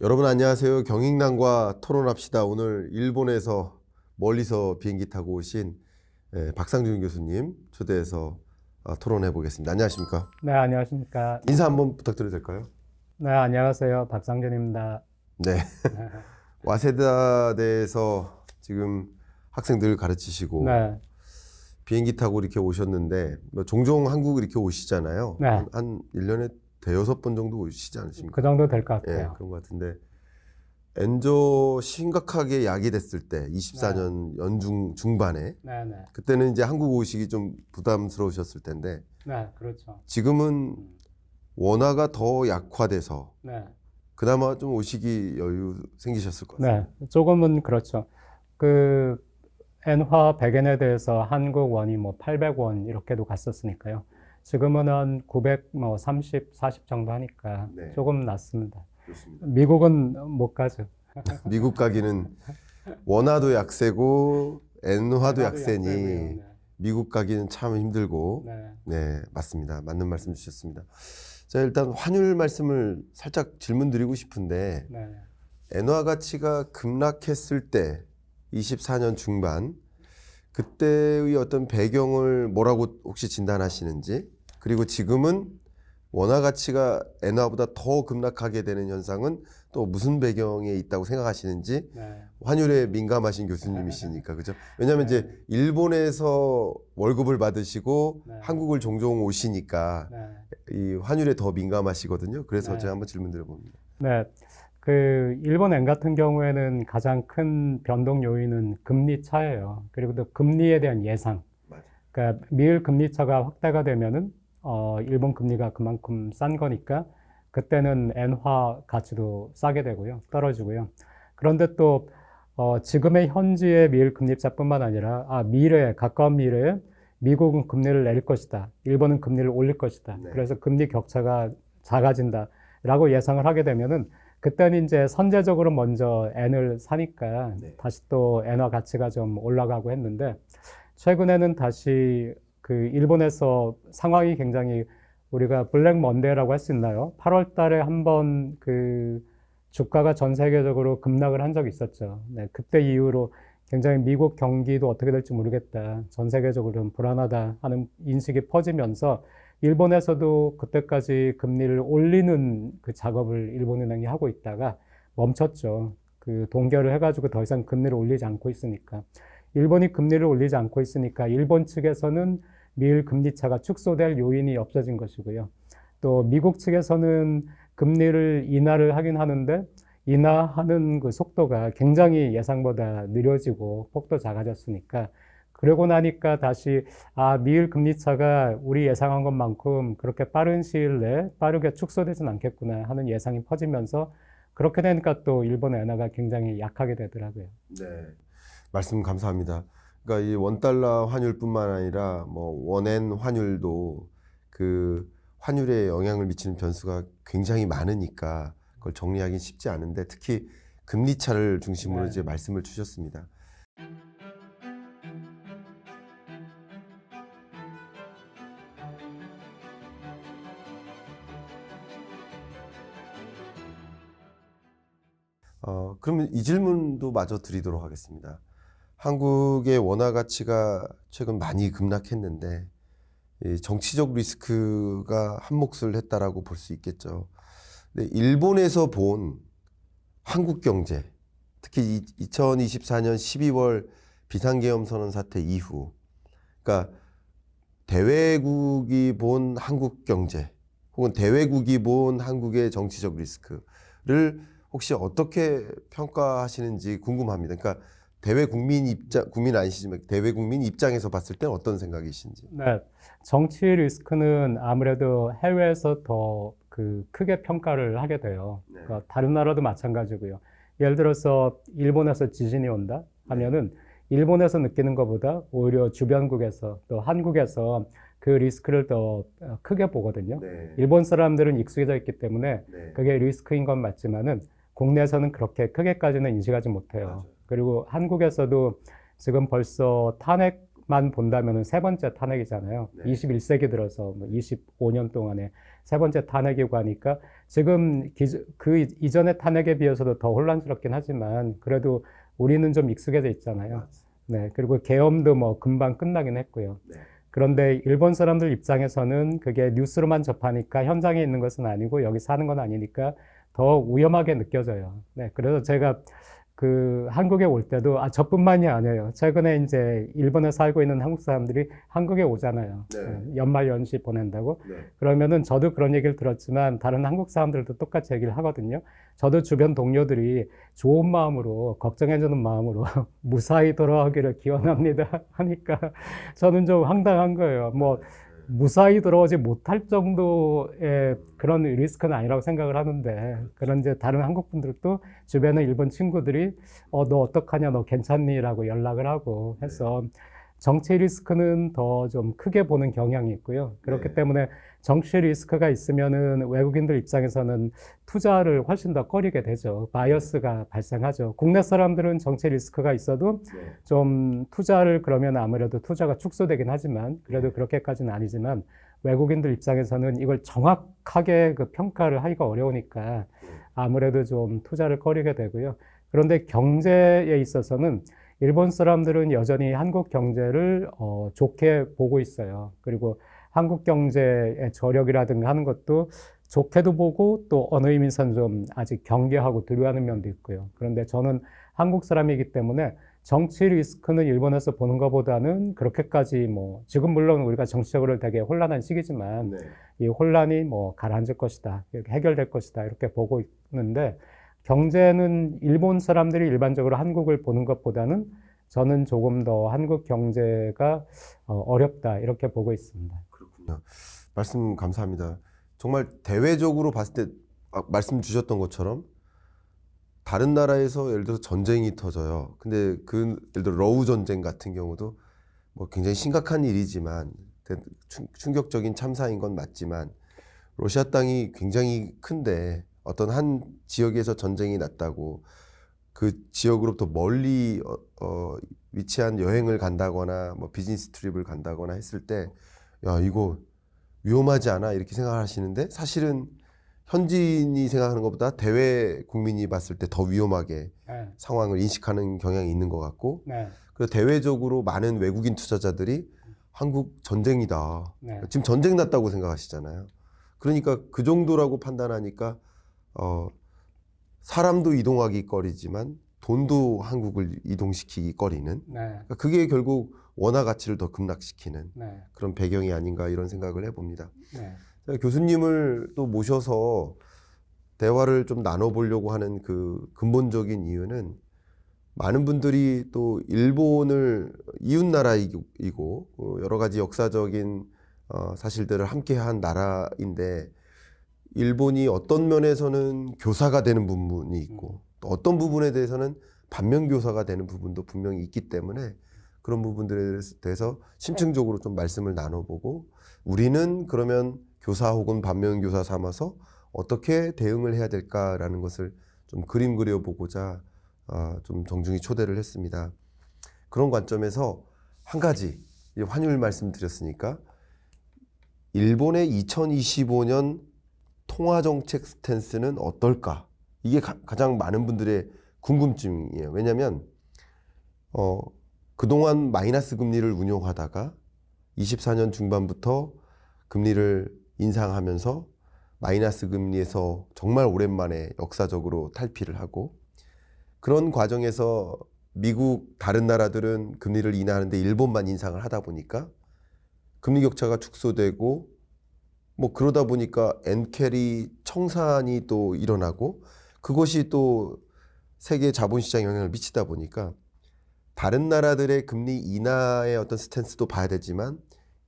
여러분 안녕하세요. 경익남과 토론합시다. 오늘 일본에서 멀리서 비행기 타고 오신 박상준 교수님 초대해서 토론해 보겠습니다. 안녕하십니까? 네, 안녕하십니까. 인사 한번 부탁드려도 될까요? 네, 안녕하세요. 박상준입니다. 네. 와세다대에서 지금 학생들 가르치시고 네, 비행기 타고 이렇게 오셨는데 종종 한국 이렇게 오시잖아요. 네. 한 1년에 대여섯 번 정도 오시지 않으십니까? 그 정도 될 것 예, 같아요. 그런 것 같은데 엔저 심각하게 야기됐을 때 24년 연중 중반에 네, 네, 그때는 이제 한국 오시기 좀 부담스러우셨을 텐데 네, 그렇죠. 지금은 음, 원화가 더 약화돼서 네, 그나마 좀 오시기 여유 생기셨을 것 같아요. 네, 조금은 그렇죠. 그 엔화 100엔에 대해서 한국 원이 뭐 800원 이렇게도 갔었으니까요. 지금은 한 900, 뭐 30, 40 정도 하니까 네. 조금 낮습니다. 좋습니다. 미국은 못 가죠. 미국 가기는 원화도 약세고 엔화도 엔화도 약세니 약세고요. 미국 가기는 참 힘들고 네, 네, 맞습니다. 맞는 말씀 주셨습니다. 자, 일단 환율 말씀을 살짝 질문 드리고 싶은데 네, 엔화 가치가 급락했을 때 24년 중반 그때의 어떤 배경을 뭐라고 혹시 진단하시는지, 그리고 지금은 원화 가치가 엔화보다 더 급락하게 되는 현상은 또 무슨 배경에 있다고 생각하시는지. 네, 환율에 민감하신 교수님이시니까 그죠? 왜냐하면 네. 이제 일본에서 월급을 받으시고 네. 한국을 종종 오시니까 네. 이 환율에 더 민감하시거든요. 그래서 네. 제가 한번 질문 드려봅니다. 네, 그 일본 엔 같은 경우에는 가장 큰 변동 요인은 금리 차예요. 그리고 또 금리에 대한 예상. 맞아요. 그러니까 미일 금리 차가 확대가 되면은 일본 금리가 그만큼 싼 거니까 그때는 엔화 가치도 싸게 되고요, 떨어지고요. 그런데 또 지금의 현지의 미일 금리 차뿐만 아니라 미래에 가까운 미래에 미국은 금리를 내릴 것이다, 일본은 금리를 올릴 것이다. 네. 그래서 금리 격차가 작아진다. 라고 예상을 하게 되면은 그때는 이제 선제적으로 먼저 엔을 사니까 네. 다시 또 엔화 가치가 좀 올라가고 했는데 최근에는 다시 그 일본에서 상황이 굉장히 우리가 블랙 먼데이라고 할 수 있나요? 8월 달에 한번 그 주가가 전 세계적으로 급락을 한 적이 있었죠. 네, 그때 이후로 굉장히 미국 경기도 어떻게 될지 모르겠다, 전 세계적으로 좀 불안하다 하는 인식이 퍼지면서 일본에서도 그때까지 금리를 올리는 그 작업을 일본은행이 하고 있다가 멈췄죠. 그 동결을 해가지고 더 이상 금리를 올리지 않고 있으니까. 일본이 금리를 올리지 않고 있으니까 일본 측에서는 미일 금리 차가 축소될 요인이 없어진 것이고요. 또 미국 측에서는 금리를 인하를 하긴 하는데 인하하는 그 속도가 굉장히 예상보다 느려지고 폭도 작아졌으니까, 그러고 나니까 다시 미일 금리 차가 우리 예상한 것만큼 그렇게 빠른 시일 내에 빠르게 축소되진 않겠구나 하는 예상이 퍼지면서 그렇게 되니까 또 일본 엔화가 굉장히 약하게 되더라고요. 네. 말씀 감사합니다. 그러니까 이 원달러 환율뿐만 아니라 뭐 원엔 환율도 그 환율에 영향을 미치는 변수가 굉장히 많으니까 그걸 정리하기 쉽지 않은데 특히 금리 차를 중심으로 네. 이제 말씀을 주셨습니다. 그러면 이 질문도 마저 드리도록 하겠습니다. 한국의 원화 가치가 최근 많이 급락했는데 이 정치적 리스크가 한 몫을 했다라고 볼 수 있겠죠. 근데 일본에서 본 한국 경제, 특히 2024년 12월 비상계엄 선언 사태 이후, 그러니까 대외국이 본 한국 경제 혹은 대외국이 본 한국의 정치적 리스크를 혹시 어떻게 평가하시는지 궁금합니다. 그러니까 대외 국민 입장, 국민 아니시지만 대외 국민 입장에서 봤을 때는 어떤 생각이신지. 네, 정치 리스크는 아무래도 해외에서 더 그 크게 평가를 하게 돼요. 네. 그러니까 다른 나라도 마찬가지고요. 예를 들어서 일본에서 지진이 온다 하면은 일본에서 느끼는 것보다 오히려 주변국에서 또 한국에서 그 리스크를 더 크게 보거든요. 네. 일본 사람들은 익숙해져 있기 때문에 네. 그게 리스크인 건 맞지만은 국내에서는 그렇게 크게까지는 인식하지 못해요. 맞아요. 그리고 한국에서도 지금 벌써 탄핵 탄핵만 본다면은 세 번째 탄핵이잖아요. 네. 21세기 들어서 뭐 25년 동안에 세 번째 탄핵이고 하니까 지금 그 이전의 탄핵에 비해서도 더 혼란스럽긴 하지만 그래도 우리는 좀 익숙해져 있잖아요. 네. 그리고 계엄도 뭐 금방 끝나긴 했고요. 네. 그런데 일본 사람들 입장에서는 그게 뉴스로만 접하니까 현장에 있는 것은 아니고 여기 사는 건 아니니까 더 위험하게 느껴져요. 네. 그래서 제가 그 한국에 올 때도 저뿐만이 아니에요. 최근에 이제 일본에 살고 있는 한국 사람들이 한국에 오잖아요. 네. 연말 연시 보낸다고. 네. 그러면은 저도 그런 얘기를 들었지만 다른 한국 사람들도 똑같이 얘기를 하거든요. 저도 주변 동료들이 좋은 마음으로 걱정해주는 마음으로 무사히 돌아오기를 기원합니다 하니까 저는 좀 황당한 거예요. 뭐 무사히 돌아오지 못할 정도의 그런 리스크는 아니라고 생각을 하는데 그런 이제 다른 한국 분들도 주변에 일본 친구들이 너 어떡하냐 너 괜찮니? 라고 연락을 하고 해서 정치 리스크는 더 좀 크게 보는 경향이 있고요. 그렇기 네. 때문에 정치 리스크가 있으면은 외국인들 입장에서는 투자를 훨씬 더 꺼리게 되죠. 바이어스가 발생하죠. 국내 사람들은 정치 리스크가 있어도 네. 좀 투자를 그러면 아무래도 투자가 축소되긴 하지만 그래도 그렇게까지는 아니지만 외국인들 입장에서는 이걸 정확하게 그 평가를 하기가 어려우니까 아무래도 좀 투자를 꺼리게 되고요. 그런데 경제에 있어서는 일본 사람들은 여전히 한국 경제를 좋게 보고 있어요. 그리고 한국 경제의 저력이라든가 하는 것도 좋게도 보고 또 어느 의미에서는 좀 아직 경계하고 두려워하는 면도 있고요. 그런데 저는 한국 사람이기 때문에 정치 리스크는 일본에서 보는 것보다는 그렇게까지 뭐 지금 물론 우리가 정치적으로 되게 혼란한 시기지만 네. 이 혼란이 뭐 가라앉을 것이다, 이렇게 해결될 것이다 이렇게 보고 있는데 경제는 일본 사람들이 일반적으로 한국을 보는 것보다는 저는 조금 더 한국 경제가 어렵다 이렇게 보고 있습니다. 그렇군요. 말씀 감사합니다. 정말 대외적으로 봤을 때 말씀 주셨던 것처럼 다른 나라에서 예를 들어서 전쟁이 터져요. 근데 그 예를 들어 러우 전쟁 같은 경우도 뭐 굉장히 심각한 일이지만 충격적인 참사인 건 맞지만 러시아 땅이 굉장히 큰데 어떤 한 지역에서 전쟁이 났다고 그 지역으로부터 멀리 위치한 여행을 간다거나 뭐 비즈니스 트립을 간다거나 했을 때 야 이거 위험하지 않아 이렇게 생각하시는데 사실은 현지인이 생각하는 것보다 대외 국민이 봤을 때 더 위험하게 네. 상황을 인식하는 경향이 있는 것 같고 네. 그래서 대외적으로 많은 외국인 투자자들이 한국 전쟁이다. 네. 지금 전쟁 났다고 생각하시잖아요. 그러니까 그 정도라고 판단하니까 사람도 이동하기 꺼리지만 돈도 한국을 이동시키기 꺼리는 네. 그러니까 그게 결국 원화 가치를 더 급락시키는 네. 그런 배경이 아닌가 이런 생각을 해봅니다. 네. 교수님을 또 모셔서 대화를 좀 나눠보려고 하는 그 근본적인 이유는 많은 분들이 또 일본을 이웃나라이고 여러 가지 역사적인 사실들을 함께한 나라인데 일본이 어떤 면에서는 교사가 되는 부분이 있고 또 어떤 부분에 대해서는 반면교사가 되는 부분도 분명히 있기 때문에 그런 부분들에 대해서 심층적으로 좀 말씀을 나눠보고 우리는 그러면 교사 혹은 반면교사 삼아서 어떻게 대응을 해야 될까라는 것을 좀 그림 그려보고자 좀 정중히 초대를 했습니다. 그런 관점에서 한 가지 환율 말씀드렸으니까 일본의 2025년 통화정책 스탠스는 어떨까? 이게 가장 많은 분들의 궁금증이에요. 왜냐하면 그동안 마이너스 금리를 운용하다가 24년 중반부터 금리를 인상하면서 마이너스 금리에서 정말 오랜만에 역사적으로 탈피를 하고 그런 과정에서 미국 다른 나라들은 금리를 인하하는데 일본만 인상을 하다 보니까 금리 격차가 축소되고 뭐 그러다 보니까 엔캐리 청산이 또 일어나고 그것이 또 세계 자본시장에 영향을 미치다 보니까 다른 나라들의 금리 인하의 어떤 스탠스도 봐야 되지만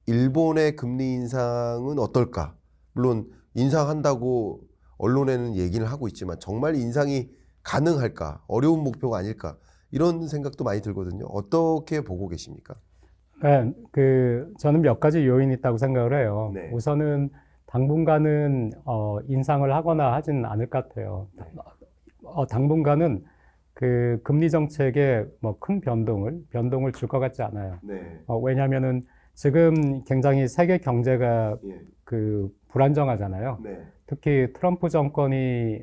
일본의 금리 인상은 어떨까? 물론 인상한다고 언론에는 얘기를 하고 있지만 정말 인상이 가능할까? 어려운 목표가 아닐까? 이런 생각도 많이 들거든요. 어떻게 보고 계십니까? 네, 저는 몇 가지 요인이 있다고 생각을 해요. 네. 우선은 당분간은 인상을 하거나 하지는 않을 것 같아요. 당분간은 그 금리 정책에 뭐 큰 변동을 줄 것 같지 않아요. 네. 왜냐하면은 지금 굉장히 세계 경제가 예. 그 불안정하잖아요. 네. 특히 트럼프 정권이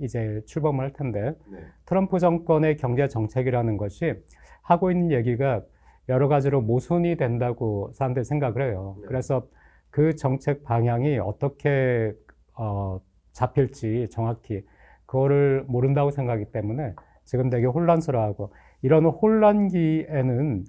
이제 출범을 할 텐데 네. 트럼프 정권의 경제 정책이라는 것이 하고 있는 얘기가 여러 가지로 모순이 된다고 사람들이 생각을 해요. 네. 그래서 그 정책 방향이 어떻게 잡힐지 정확히 그거를 모른다고 생각하기 때문에 지금 되게 혼란스러워하고 이런 혼란기에는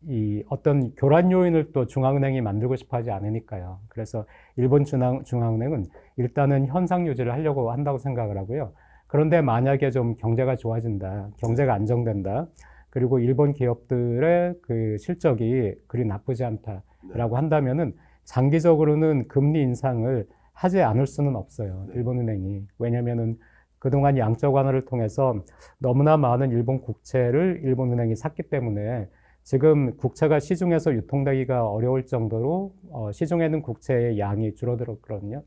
이 어떤 교란 요인을 또 중앙은행이 만들고 싶어 하지 않으니까요. 그래서 일본 중앙은행은 일단은 현상 유지를 하려고 한다고 생각을 하고요. 그런데 만약에 좀 경제가 좋아진다, 경제가 안정된다, 그리고 일본 기업들의 그 실적이 그리 나쁘지 않다라고 한다면은 장기적으로는 금리 인상을 하지 않을 수는 없어요. 네. 일본은행이. 왜냐면은 그동안 양적 완화를 통해서 너무나 많은 일본 국채를 일본은행이 샀기 때문에 지금 국채가 시중에서 유통되기가 어려울 정도로 시중에 있는 국채의 양이 줄어들었거든요.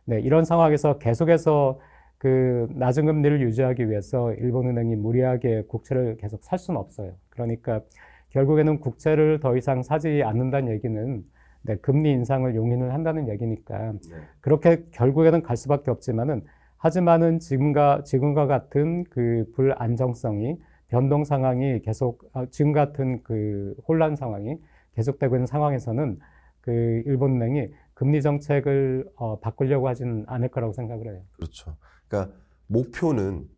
네, 이런 상황에서 계속해서 그 낮은 금리를 유지하기 위해서 일본은행이 무리하게 국채를 계속 살 수는 없어요. 그러니까 결국에는 국채를 더 이상 사지 않는다는 얘기는 네, 금리 인상을 용인을 한다는 얘기니까 네. 그렇게 결국에는 갈 수밖에 없지만은 하지만은 지금과 같은 그 불안정성이 변동 상황이 계속 지금 같은 그 혼란 상황이 계속되고 있는 상황에서는 그 일본은행이 금리 정책을 바꾸려고 하지는 않을 거라고 생각을 해요. 그렇죠. 그러니까 목표는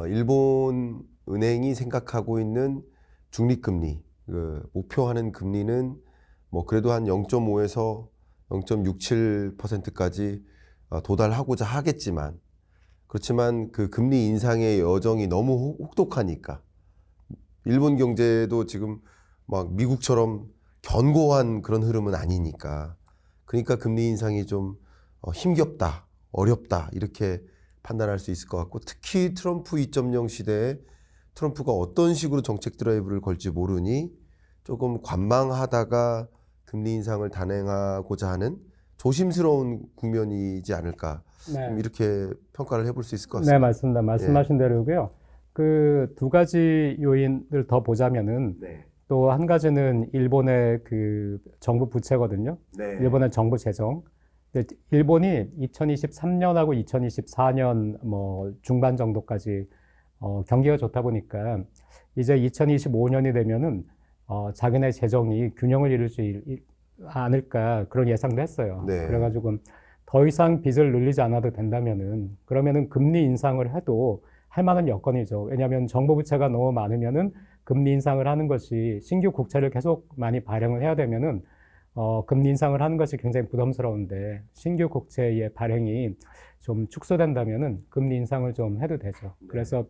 일본 은행이 생각하고 있는 중립금리, 그 목표하는 금리는 뭐 그래도 한 0.5에서 0.67%까지 도달하고자 하겠지만 그렇지만 그 금리 인상의 여정이 너무 혹독하니까 일본 경제도 지금 막 미국처럼 견고한 그런 흐름은 아니니까 그러니까 금리 인상이 좀 힘겹다, 어렵다 이렇게 판단할 수 있을 것 같고 특히 트럼프 2.0 시대에 트럼프가 어떤 식으로 정책 드라이브를 걸지 모르니 조금 관망하다가 금리 인상을 단행하고자 하는 조심스러운 국면이지 않을까 좀 이렇게 평가를 해볼 수 있을 것 네, 같습니다. 맞습니다. 말씀하신 대로고요. 그 두 가지 요인을 더 보자면은 네. 또 한 가지는 일본의 그 정부 부채거든요. 네. 일본의 정부 재정. 근데 일본이 2023년하고 2024년 뭐 중반 정도까지 경기가 좋다 보니까 이제 2025년이 되면은 자기네 재정이 균형을 이룰 수 않을까 그런 예상도 했어요. 네. 그래가지고 더 이상 빚을 늘리지 않아도 된다면은 그러면은 금리 인상을 해도 할 만한 여건이죠. 왜냐하면 정부 부채가 너무 많으면은 금리 인상을 하는 것이 신규 국채를 계속 많이 발행을 해야 되면은 금리 인상을 하는 것이 굉장히 부담스러운데 신규 국채의 발행이 좀 축소된다면은 금리 인상을 좀 해도 되죠. 그래서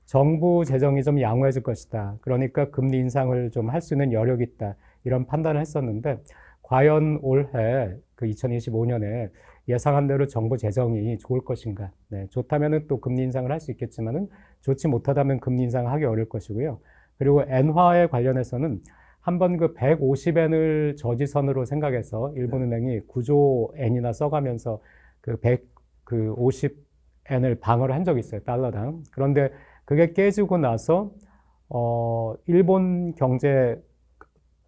정부 재정이 좀 양호해질 것이다. 그러니까 금리 인상을 좀 할 수 있는 여력이 있다. 이런 판단을 했었는데 과연 올해 그 2025년에 예상한 대로 정부 재정이 좋을 것인가? 네, 좋다면은 또 금리 인상을 할 수 있겠지만은 좋지 못하다면 금리 인상을 하기 어려울 것이고요. 그리고 엔화에 관련해서는 한번 그 150엔을 저지선으로 생각해서 일본은행이 9조 엔이나 써가면서 그 150엔을 방어를 한 적이 있어요. 달러당. 그런데 그게 깨지고 나서 일본 경제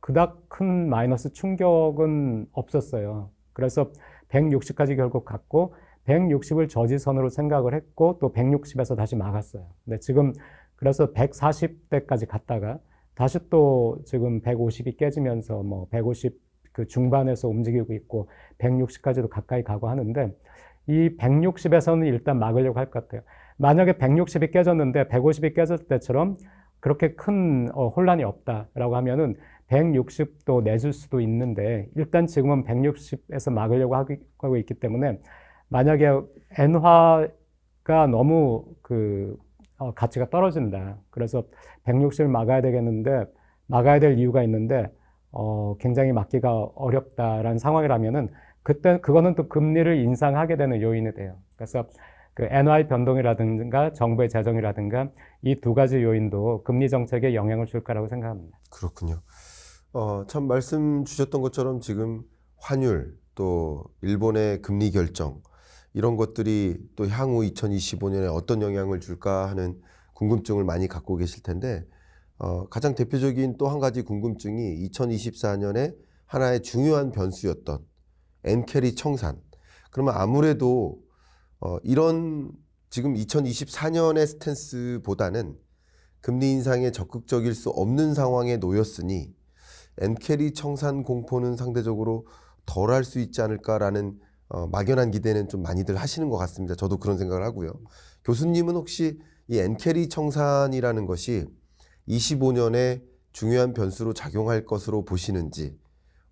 그닥 큰 마이너스 충격은 없었어요. 그래서 160까지 결국 갔고 160을 저지선으로 생각을 했고 또 160에서 다시 막았어요. 근데 지금 그래서 140대까지 갔다가 다시 또 지금 150이 깨지면서 뭐 150 그 중반에서 움직이고 있고 160까지도 가까이 가고 하는데 이 160에서는 일단 막으려고 할 것 같아요. 만약에 160이 깨졌는데 150이 깨졌을 때처럼 그렇게 큰 혼란이 없다라고 하면은 160도 내줄 수도 있는데 일단 지금은 160에서 막으려고 하고 있기 때문에 만약에 엔화가 너무 그 가치가 떨어진다. 그래서 160을 막아야 되겠는데 막아야 될 이유가 있는데 굉장히 막기가 어렵다라는 상황이라면은 그때 그거는 또 금리를 인상하게 되는 요인이 돼요. 그래서 그 엔화의 변동이라든가 정부의 재정이라든가 이 두 가지 요인도 금리 정책에 영향을 줄 거라고 생각합니다. 그렇군요. 참 말씀 주셨던 것처럼 지금 환율 또 일본의 금리 결정 이런 것들이 또 향후 2025년에 어떤 영향을 줄까 하는 궁금증을 많이 갖고 계실 텐데 가장 대표적인 또 한 가지 궁금증이 2024년에 하나의 중요한 변수였던 엔캐리 청산. 그러면 아무래도 이런 지금 2024년의 스탠스보다는 금리 인상에 적극적일 수 없는 상황에 놓였으니 엔캐리 청산 공포는 상대적으로 덜 할 수 있지 않을까라는 막연한 기대는 좀 많이들 하시는 것 같습니다. 저도 그런 생각을 하고요. 교수님은 혹시 이 엔캐리 청산이라는 것이 25년에 중요한 변수로 작용할 것으로 보시는지,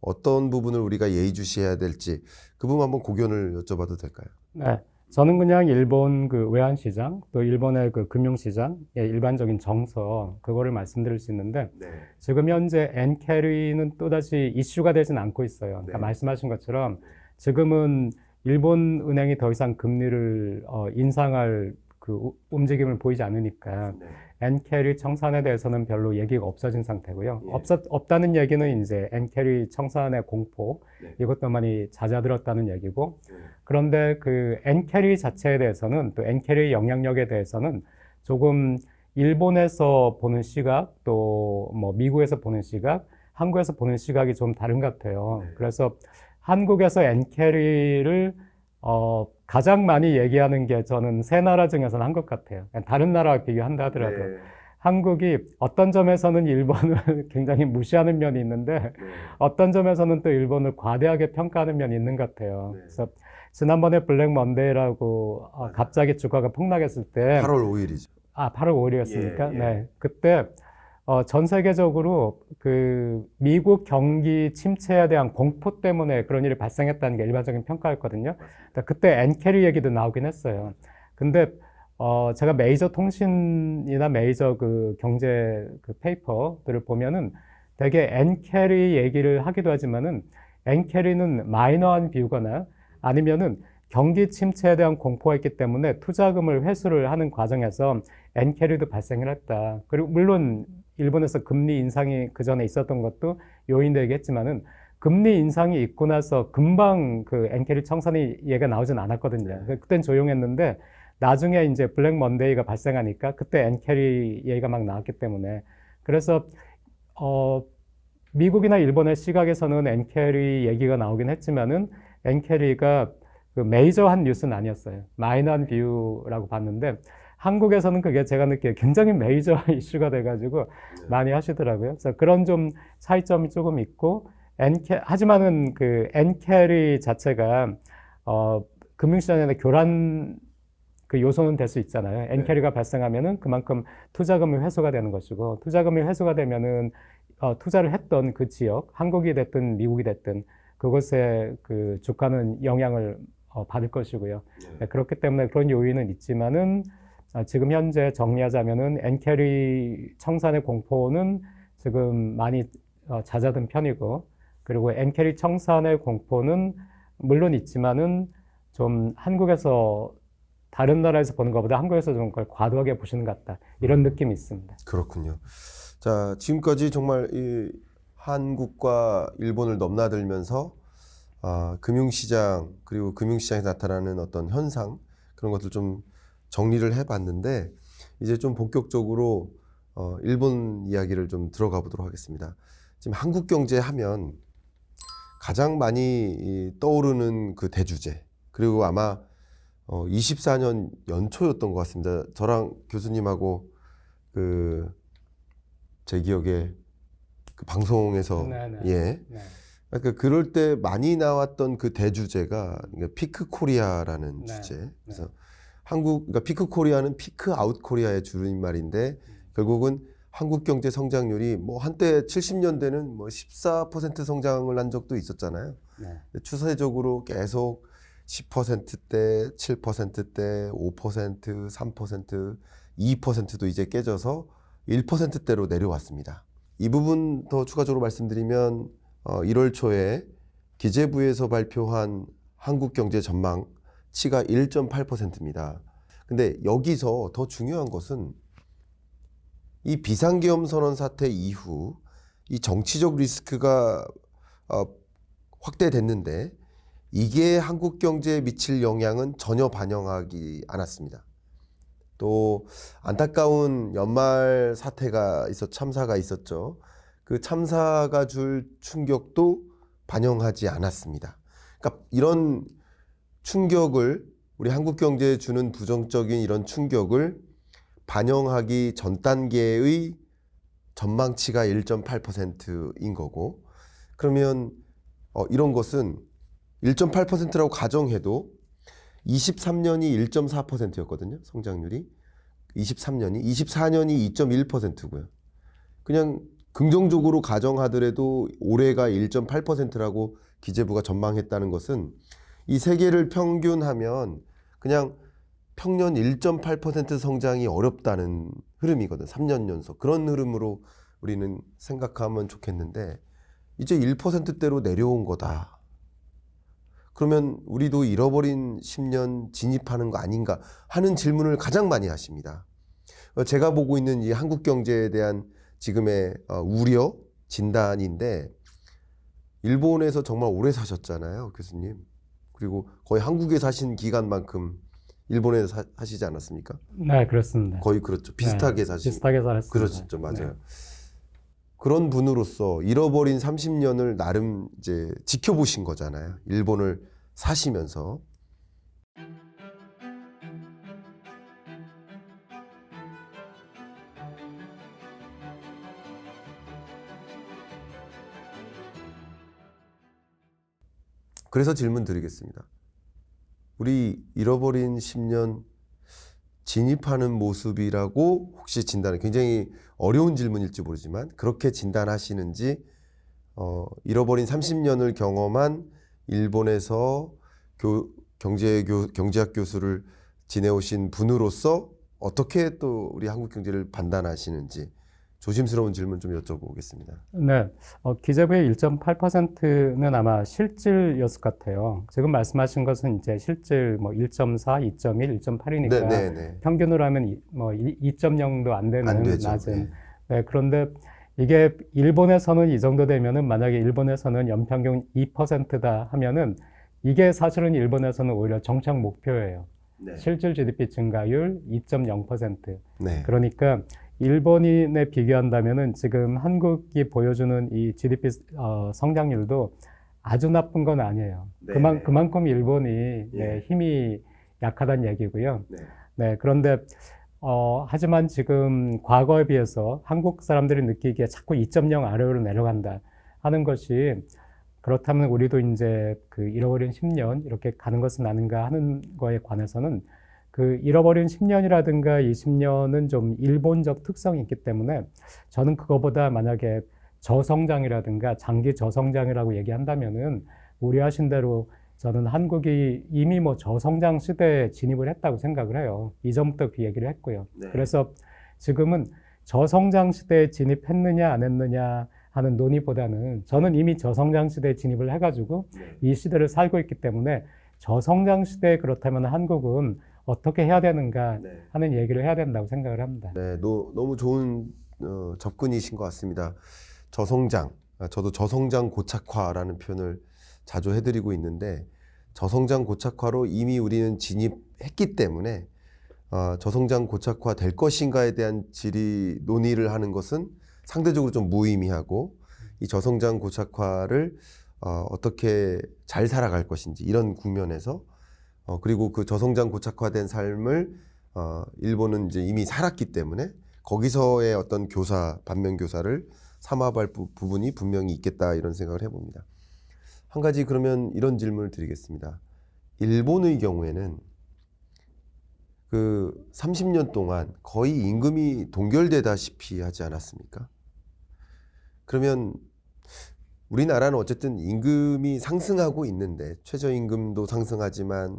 어떤 부분을 우리가 예의주시해야 될지 그 부분 한번 고견을 여쭤봐도 될까요? 네. 저는 그냥 일본 그 외환시장, 또 일본의 그 금융시장의 일반적인 정서, 그거를 말씀드릴 수 있는데, 네. 지금 현재 엔캐리는 또다시 이슈가 되진 않고 있어요. 그러니까 네. 말씀하신 것처럼 지금은 일본 은행이 더 이상 금리를 인상할 그 움직임을 보이지 않으니까 네. 엔캐리 청산에 대해서는 별로 얘기가 없어진 상태고요. 예. 없다는 얘기는 이제 엔캐리 청산의 공포, 네. 이것도 많이 잦아들었다는 얘기고, 네. 그런데 그 엔캐리 자체에 대해서는, 또 엔캐리 영향력에 대해서는 조금 일본에서 보는 시각, 또 뭐 미국에서 보는 시각, 한국에서 보는 시각이 좀 다른 것 같아요. 네. 그래서 한국에서 엔캐리를 가장 많이 얘기하는 게 저는 세 나라 중에서는 한국 같아요. 다른 나라와 비교한다 하더라도. 네. 한국이 어떤 점에서는 일본을 굉장히 무시하는 면이 있는데, 네. 어떤 점에서는 또 일본을 과대하게 평가하는 면이 있는 것 같아요. 네. 그래서 지난번에 블랙 먼데이라고 맞아요. 갑자기 주가가 폭락했을 때, 8월 5일이죠. 8월 5일이었습니까? 예, 예. 네. 그때 전 세계적으로 그 미국 경기 침체에 대한 공포 때문에 그런 일이 발생했다는 게 일반적인 평가였거든요. 그러니까 그때 엔캐리 얘기도 나오긴 했어요. 근데 제가 메이저 통신이나 메이저 그 경제 그 페이퍼들을 보면은 되게 엔캐리 얘기를 하기도 하지만은 엔캐리는 마이너한 비유거나 아니면은 경기 침체에 대한 공포가 있기 때문에 투자금을 회수를 하는 과정에서 엔캐리도 발생을 했다. 그리고 물론 일본에서 금리 인상이 그 전에 있었던 것도 요인되겠지만은 금리 인상이 있고 나서 금방 그 엔캐리 청산이 얘가 나오진 않았거든요. 그땐 조용했는데 나중에 이제 블랙 먼데이가 발생하니까 그때 엔캐리 얘기가 막 나왔기 때문에, 그래서 미국이나 일본의 시각에서는 엔캐리 얘기가 나오긴 했지만은 엔캐리가 그 메이저한 뉴스는 아니었어요. 마이너한 뷰라고 봤는데 한국에서는 그게 제가 느끼기에 굉장히 메이저 이슈가 돼가지고 많이 하시더라고요. 그래서 그런 좀 차이점이 조금 있고, 하지만은 그 엔캐리 자체가 금융시장의 교란 그 요소는 될 수 있잖아요. 엔캐리가 발생하면은 그만큼 투자금이 회수가 되는 것이고, 투자금이 회수가 되면은 투자를 했던 그 지역, 한국이 됐든 미국이 됐든 그곳에 그 주가는 영향을 받을 것이고요. 네, 그렇기 때문에 그런 요인은 있지만은 지금 현재 정리하자면은 엔캐리 청산의 공포는 지금 많이 잦아든 편이고, 그리고 엔캐리 청산의 공포는 물론 있지만은 좀 한국에서 다른 나라에서 보는 것보다 한국에서 좀 그걸 과도하게 보시는 것 같다, 이런 느낌이 있습니다. 그렇군요. 자, 지금까지 정말 이 한국과 일본을 넘나들면서 금융시장, 그리고 금융시장에서 나타나는 어떤 현상, 그런 것들 좀 정리를 해봤는데, 이제 좀 본격적으로 일본 이야기를 좀 들어가 보도록 하겠습니다. 지금 한국 경제 하면 가장 많이 떠오르는 그 대주제, 그리고 아마 24년 연초였던 것 같습니다. 저랑 교수님하고 제 기억에 그 방송에서 네네. 예. 네. 그러니까 그럴 때 많이 나왔던 그 대주제가 피크 코리아라는 네. 주제. 그래서 그러니까 피크 코리아는 피크 아웃 코리아의 줄임말인데, 결국은 한국 경제 성장률이 뭐 한때 70년대는 뭐 14% 성장을 한 적도 있었잖아요. 네. 추세적으로 계속 10%대, 7%대, 5%, 3%, 2%도 이제 깨져서 1%대로 내려왔습니다. 이 부분 더 추가적으로 말씀드리면 1월 초에 기재부에서 발표한 한국 경제 전망치가 1.8%입니다. 근데 여기서 더 중요한 것은 이 비상계엄 선언 사태 이후 이 정치적 리스크가 확대됐는데, 이게 한국 경제에 미칠 영향은 전혀 반영하지 않았습니다. 또 안타까운 연말 사태가 참사가 있었죠. 그 참사가 줄 충격도 반영하지 않았습니다. 그러니까 이런 충격을 우리 한국 경제에 주는 부정적인 이런 충격을 반영하기 전 단계의 전망치가 1.8%인 거고, 그러면 이런 것은 1.8%라고 가정해도 23년이 1.4%였거든요. 성장률이. 24년이 2.1%고요. 그냥 긍정적으로 가정하더라도 올해가 1.8%라고 기재부가 전망했다는 것은 이 세 개를 평균하면 그냥 평년 1.8% 성장이 어렵다는 흐름이거든. 3년 연속. 그런 흐름으로 우리는 생각하면 좋겠는데 이제 1%대로 내려온 거다. 그러면 우리도 잃어버린 10년 진입하는 거 아닌가 하는 질문을 가장 많이 하십니다. 제가 보고 있는 이 한국 경제에 대한 지금의 우려, 진단인데, 일본에서 정말 오래 사셨잖아요, 교수님. 그리고 거의 한국에 사신 기간만큼 일본에서 사시지 않았습니까? 네, 그렇습니다. 거의 그렇죠. 비슷하게 사신. 비슷하게 살았습니다. 그렇죠, 맞아요. 네. 그런 분으로서 잃어버린 30년을 나름 이제 지켜보신 거잖아요. 일본을 사시면서. 그래서 질문 드리겠습니다. 우리 잃어버린 10년 진입하는 모습이라고 혹시 진단을, 굉장히 어려운 질문일지 모르지만 그렇게 진단하시는지, 잃어버린 30년을 경험한 일본에서 경제학 교수를 지내오신 분으로서 어떻게 또 우리 한국 경제를 판단하시는지 조심스러운 질문 좀 여쭤보겠습니다. 네, 기재부의 1.8%는 아마 실질이었을 것 같아요. 지금 말씀하신 것은 이제 실질 뭐 1.4, 2.1, 1.8이니까 네. 평균으로 하면 뭐 2.0도 안 되는 안 되죠. 낮은. 네, 그런데 이게 일본에서는 이 정도 되면은, 만약에 일본에서는 연평균 2%다 하면은 이게 사실은 일본에서는 오히려 정책 목표예요. 네. 실질 GDP 증가율 2.0%. 네. 그러니까 일본인에 비교한다면은 지금 한국이 보여주는 이 GDP 성장률도 아주 나쁜 건 아니에요. 네. 그만큼 일본이 예. 네, 힘이 약하다는 얘기고요. 네. 네, 그런데 하지만 지금 과거에 비해서 한국 사람들이 느끼기에 자꾸 2.0 아래로 내려간다 하는 것이, 그렇다면 우리도 이제 그 잃어버린 10년 이렇게 가는 것은 아닌가 하는 거에 관해서는, 그 잃어버린 10년이라든가 20년은 좀 일본적 특성이 있기 때문에 저는 그거보다 만약에 저성장이라든가 장기 저성장이라고 얘기한다면은 우려하신 대로 저는 한국이 이미 뭐 저성장 시대에 진입을 했다고 생각을 해요. 이전부터 그 얘기를 했고요. 네. 그래서 지금은 저성장 시대에 진입했느냐 안 했느냐 하는 논의보다는 저는 이미 저성장 시대에 진입을 해가지고 이 시대를 살고 있기 때문에 저성장 시대에 그렇다면 한국은 어떻게 해야 되는가 하는 얘기를 해야 된다고 생각을 합니다. 네, 너무 좋은 접근이신 것 같습니다. 저성장, 저도 저성장 고착화라는 표현을 자주 해드리고 있는데, 저성장 고착화로 이미 우리는 진입했기 때문에 저성장 고착화 될 것인가에 대한 논의를 하는 것은 상대적으로 좀 무의미하고, 이 저성장 고착화를 어떻게 잘 살아갈 것인지, 이런 국면에서 그리고 그 저성장 고착화된 삶을 일본은 이제 이미 살았기 때문에 거기서의 어떤 반면 교사를 삼아갈 부분이 분명히 있겠다, 이런 생각을 해봅니다. 한 가지 그러면 이런 질문을 드리겠습니다. 일본의 경우에는 그 30년 동안 거의 임금이 동결되다시피 하지 않았습니까? 그러면 우리나라는 어쨌든 임금이 상승하고 있는데, 최저임금도 상승하지만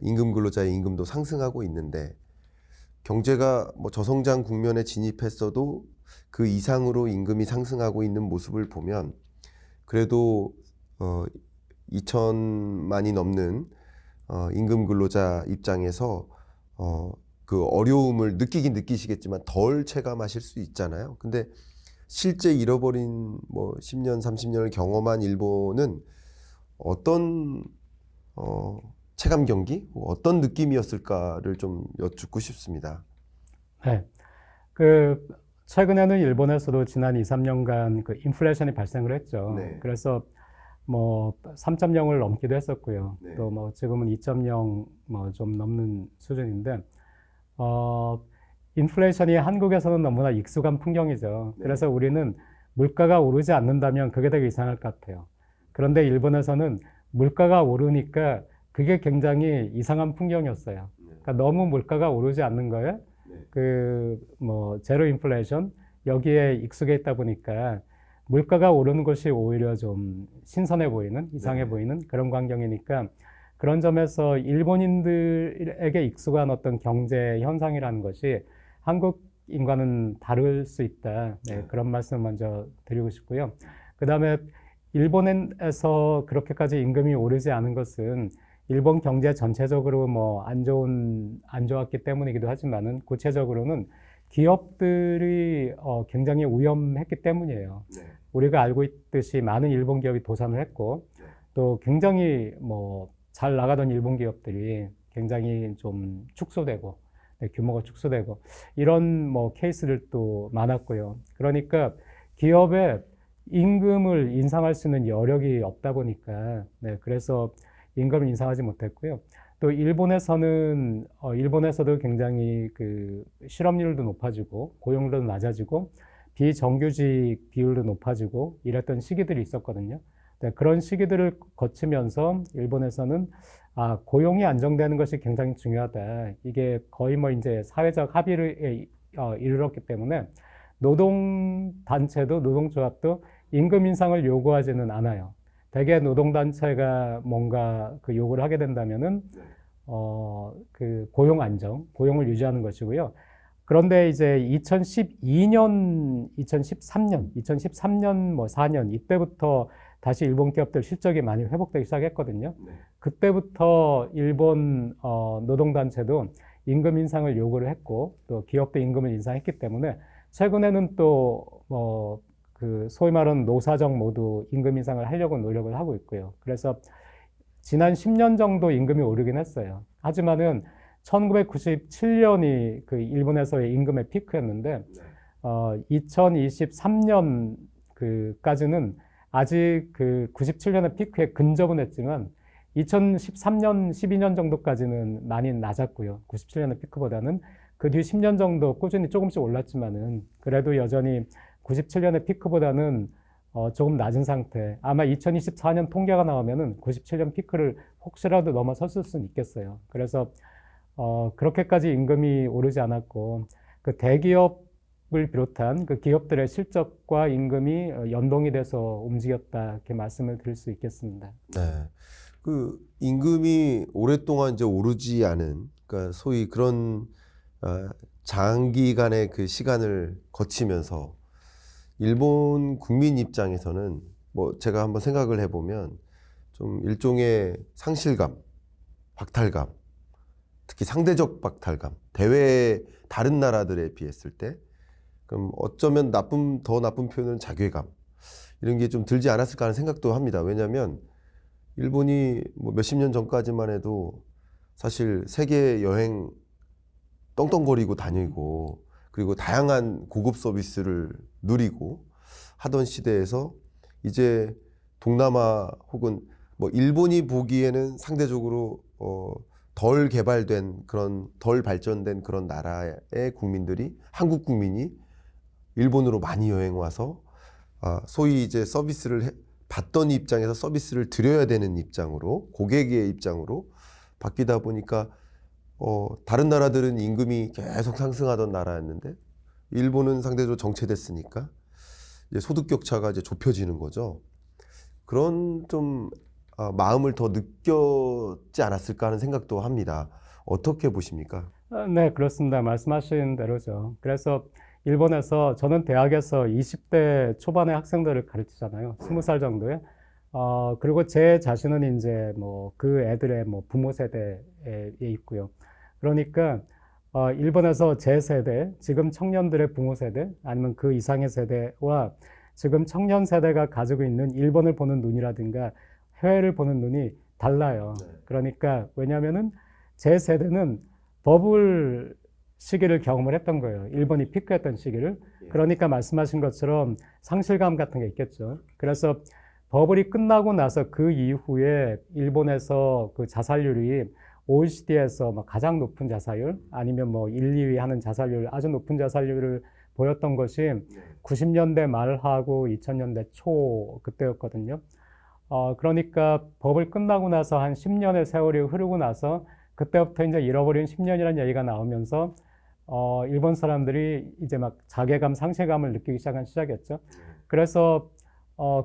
임금 근로자의 임금도 상승하고 있는데, 경제가 뭐 저성장 국면에 진입했어도 그 이상으로 임금이 상승하고 있는 모습을 보면, 그래도 2천만이 넘는 임금 근로자 입장에서 그 어려움을 느끼시겠지만 덜 체감하실 수 있잖아요. 근데 실제 잃어버린 뭐 10년, 30년을 경험한 일본은 어떤 체감 경기, 어떤 느낌이었을까를 좀 여쭙고 싶습니다. 네. 최근에는 일본에서도 지난 2, 3년간 그 인플레이션이 발생을 했죠. 네. 그래서 뭐 3.0을 넘기도 했었고요. 네. 또 뭐 지금은 2.0 뭐 좀 넘는 수준인데, 인플레이션이 한국에서는 너무나 익숙한 풍경이죠. 네. 그래서 우리는 물가가 오르지 않는다면 그게 되게 이상할 것 같아요. 그런데 일본에서는 물가가 오르니까 그게 굉장히 이상한 풍경이었어요. 그러니까 너무 물가가 오르지 않는 거에 제로 인플레이션 여기에 익숙해 있다 보니까 물가가 오르는 것이 오히려 좀 신선해 보이는, 이상해 보이는 그런 광경이니까 그런 점에서 일본인들에게 익숙한 어떤 경제 현상이라는 것이 한국인과는 다를 수 있다. 네, 그런 말씀 먼저 드리고 싶고요. 그 다음에 일본에서 그렇게까지 임금이 오르지 않은 것은 일본 경제 전체적으로 뭐 안 좋았기 때문이기도 하지만은 구체적으로는 기업들이 굉장히 위험했기 때문이에요. 네. 우리가 알고 있듯이 많은 일본 기업이 도산을 했고 또 굉장히 뭐 잘 나가던 일본 기업들이 굉장히 좀 축소되고 규모가 축소되고 이런 뭐 케이스들도 많았고요. 그러니까 기업의 임금을 인상할 수 있는 여력이 없다 보니까 그래서 임금을 인상하지 못했고요. 또 일본에서도 굉장히 그 실업률도 높아지고 고용률도 낮아지고 비정규직 비율도 높아지고 이랬던 시기들이 있었거든요. 그런 시기들을 거치면서 일본에서는 고용이 안정되는 것이 굉장히 중요하다. 이게 거의 뭐 이제 사회적 합의를 이르렀기 때문에 노동단체도 노동조합도 임금 인상을 요구하지는 않아요. 대개 노동단체가 뭔가 그 요구를 하게 된다면은 그 고용 안정, 고용을 유지하는 것이고요. 그런데 이제 2012년, 2013년, 뭐 4년 이때부터 다시 일본 기업들 실적이 많이 회복되기 시작했거든요. 그때부터 일본 노동단체도 임금 인상을 요구를 했고 또 기업도 임금을 인상했기 때문에 최근에는 또 그 소위 말하는 노사정 모두 임금 인상을 하려고 노력을 하고 있고요. 그래서 지난 10년 정도 임금이 오르긴 했어요. 하지만은 1997년이 그 일본에서의 임금의 피크였는데 2023년 그까지는 아직 그 97년의 피크에 근접은 했지만 2013년, 12년 정도까지는 많이 낮았고요. 97년의 피크보다는 그 뒤 10년 정도 꾸준히 조금씩 올랐지만은 그래도 여전히 97년의 피크보다는 조금 낮은 상태. 아마 2024년 통계가 나오면은 97년 피크를 혹시라도 넘어섰을 수는 있겠어요. 그래서 그렇게까지 임금이 오르지 않았고 그 대기업을 비롯한 그 기업들의 실적과 임금이 연동이 돼서 움직였다 이렇게 말씀을 드릴 수 있겠습니다. 네, 그 임금이 오랫동안 이제 오르지 않은, 그러니까 소위 그런 장기간의 그 시간을 거치면서 일본 국민 입장에서는 뭐 제가 한번 생각을 해보면 좀 일종의 상실감, 박탈감, 특히 상대적 박탈감, 다른 나라들에 비했을 때, 그럼 어쩌면 더 나쁜 표현은 자괴감, 이런 게 좀 들지 않았을까 하는 생각도 합니다. 왜냐하면 일본이 뭐 몇십 년 전까지만 해도 사실 세계 여행 떵떵거리고 다니고 그리고 다양한 고급 서비스를 누리고 하던 시대에서 이제 동남아 혹은 뭐 일본이 보기에는 상대적으로 덜 개발된 그런 덜 발전된 그런 나라의 국민들이, 한국 국민이 일본으로 많이 여행 와서 소위 이제 서비스를 받던 입장에서 서비스를 드려야 되는 입장으로, 고객의 입장으로 바뀌다 보니까 다른 나라들은 임금이 계속 상승하던 나라였는데 일본은 상대적으로 정체됐으니까 이제 소득 격차가 이제 좁혀지는 거죠. 그런 좀 마음을 더 느꼈지 않았을까 하는 생각도 합니다. 어떻게 보십니까? 네, 그렇습니다. 말씀하신 대로죠. 그래서 일본에서 저는 대학에서 20대 초반의 학생들을 가르치잖아요. 20살 정도에. 그리고 제 자신은 이제 뭐 그 애들의 뭐 부모 세대에 있고요. 그러니까 일본에서 제 세대, 지금 청년들의 부모 세대, 아니면 그 이상의 세대와 지금 청년 세대가 가지고 있는 일본을 보는 눈이라든가 해외를 보는 눈이 달라요. 네. 그러니까 왜냐하면은 제 세대는 버블 시기를 경험을 했던 거예요. 일본이 피크했던 시기를. 예. 그러니까 말씀하신 것처럼 상실감 같은 게 있겠죠. 그래서 버블이 끝나고 나서 그 이후에 일본에서 그 자살률이 OECD에서 가장 높은 자살률 아니면 뭐 1, 2위 하는 자살률 아주 높은 자살률을 보였던 것이 네. 90년대 말하고 2000년대 초 그때였거든요. 그러니까 버블 끝나고 나서 한 10년의 세월이 흐르고 나서 그때부터 이제 잃어버린 10년이라는 얘기가 나오면서 일본 사람들이 이제 막 자괴감, 상실감을 느끼기 시작한 시작이었죠. 그래서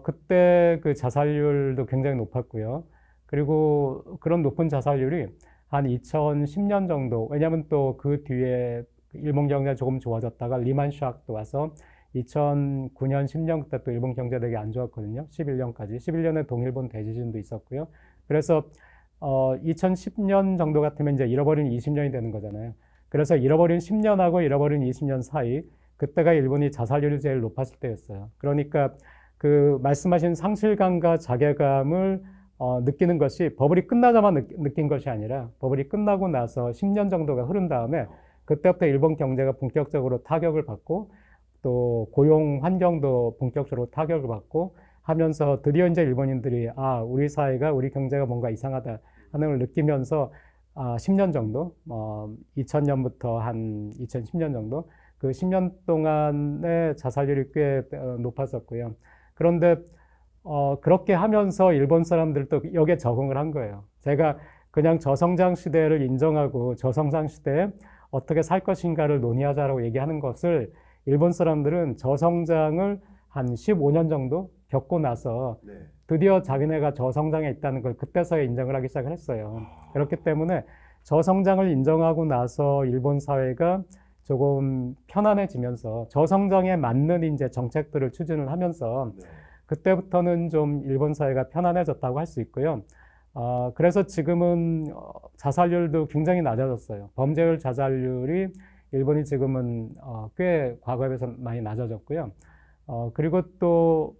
그때 그 자살률도 굉장히 높았고요. 그리고 그런 높은 자살률이 한 2010년 정도, 왜냐하면 또 그 뒤에 일본 경제가 조금 좋아졌다가 리만 샥도 와서 2009년, 10년 그때 또 일본 경제 되게 안 좋았거든요. 11년까지. 11년에 동일본 대지진도 있었고요. 그래서 2010년 정도 같으면 이제 잃어버린 20년이 되는 거잖아요. 그래서 잃어버린 10년하고 잃어버린 20년 사이, 그때가 일본이 자살률이 제일 높았을 때였어요. 그러니까 그 말씀하신 상실감과 자괴감을 느끼는 것이 버블이 끝나자마자 느낀 것이 아니라 버블이 끝나고 나서 10년 정도가 흐른 다음에 그때부터 일본 경제가 본격적으로 타격을 받고 또 고용 환경도 본격적으로 타격을 받고 하면서 드디어 이제 일본인들이 우리 사회가 우리 경제가 뭔가 이상하다 하는 걸 느끼면서 10년 정도 2000년부터 한 2010년 정도 그 10년 동안의 자살률이 꽤 높았었고요. 그런데 그렇게 하면서 일본 사람들도 여기에 적응을 한 거예요. 제가 그냥 저성장 시대를 인정하고 저성장 시대에 어떻게 살 것인가를 논의하자라고 얘기하는 것을 일본 사람들은 저성장을 한 15년 정도 겪고 나서 네. 드디어 자기네가 저성장에 있다는 걸 그때서야 인정을 하기 시작을 했어요. 그렇기 때문에 저성장을 인정하고 나서 일본 사회가 조금 편안해지면서 저성장에 맞는 이제 정책들을 추진을 하면서 네. 그때부터는 좀 일본 사회가 편안해졌다고 할 수 있고요. 그래서 지금은 자살률도 굉장히 낮아졌어요. 범죄율 자살률이 일본이 지금은 꽤 과거에 비해서 많이 낮아졌고요. 그리고 또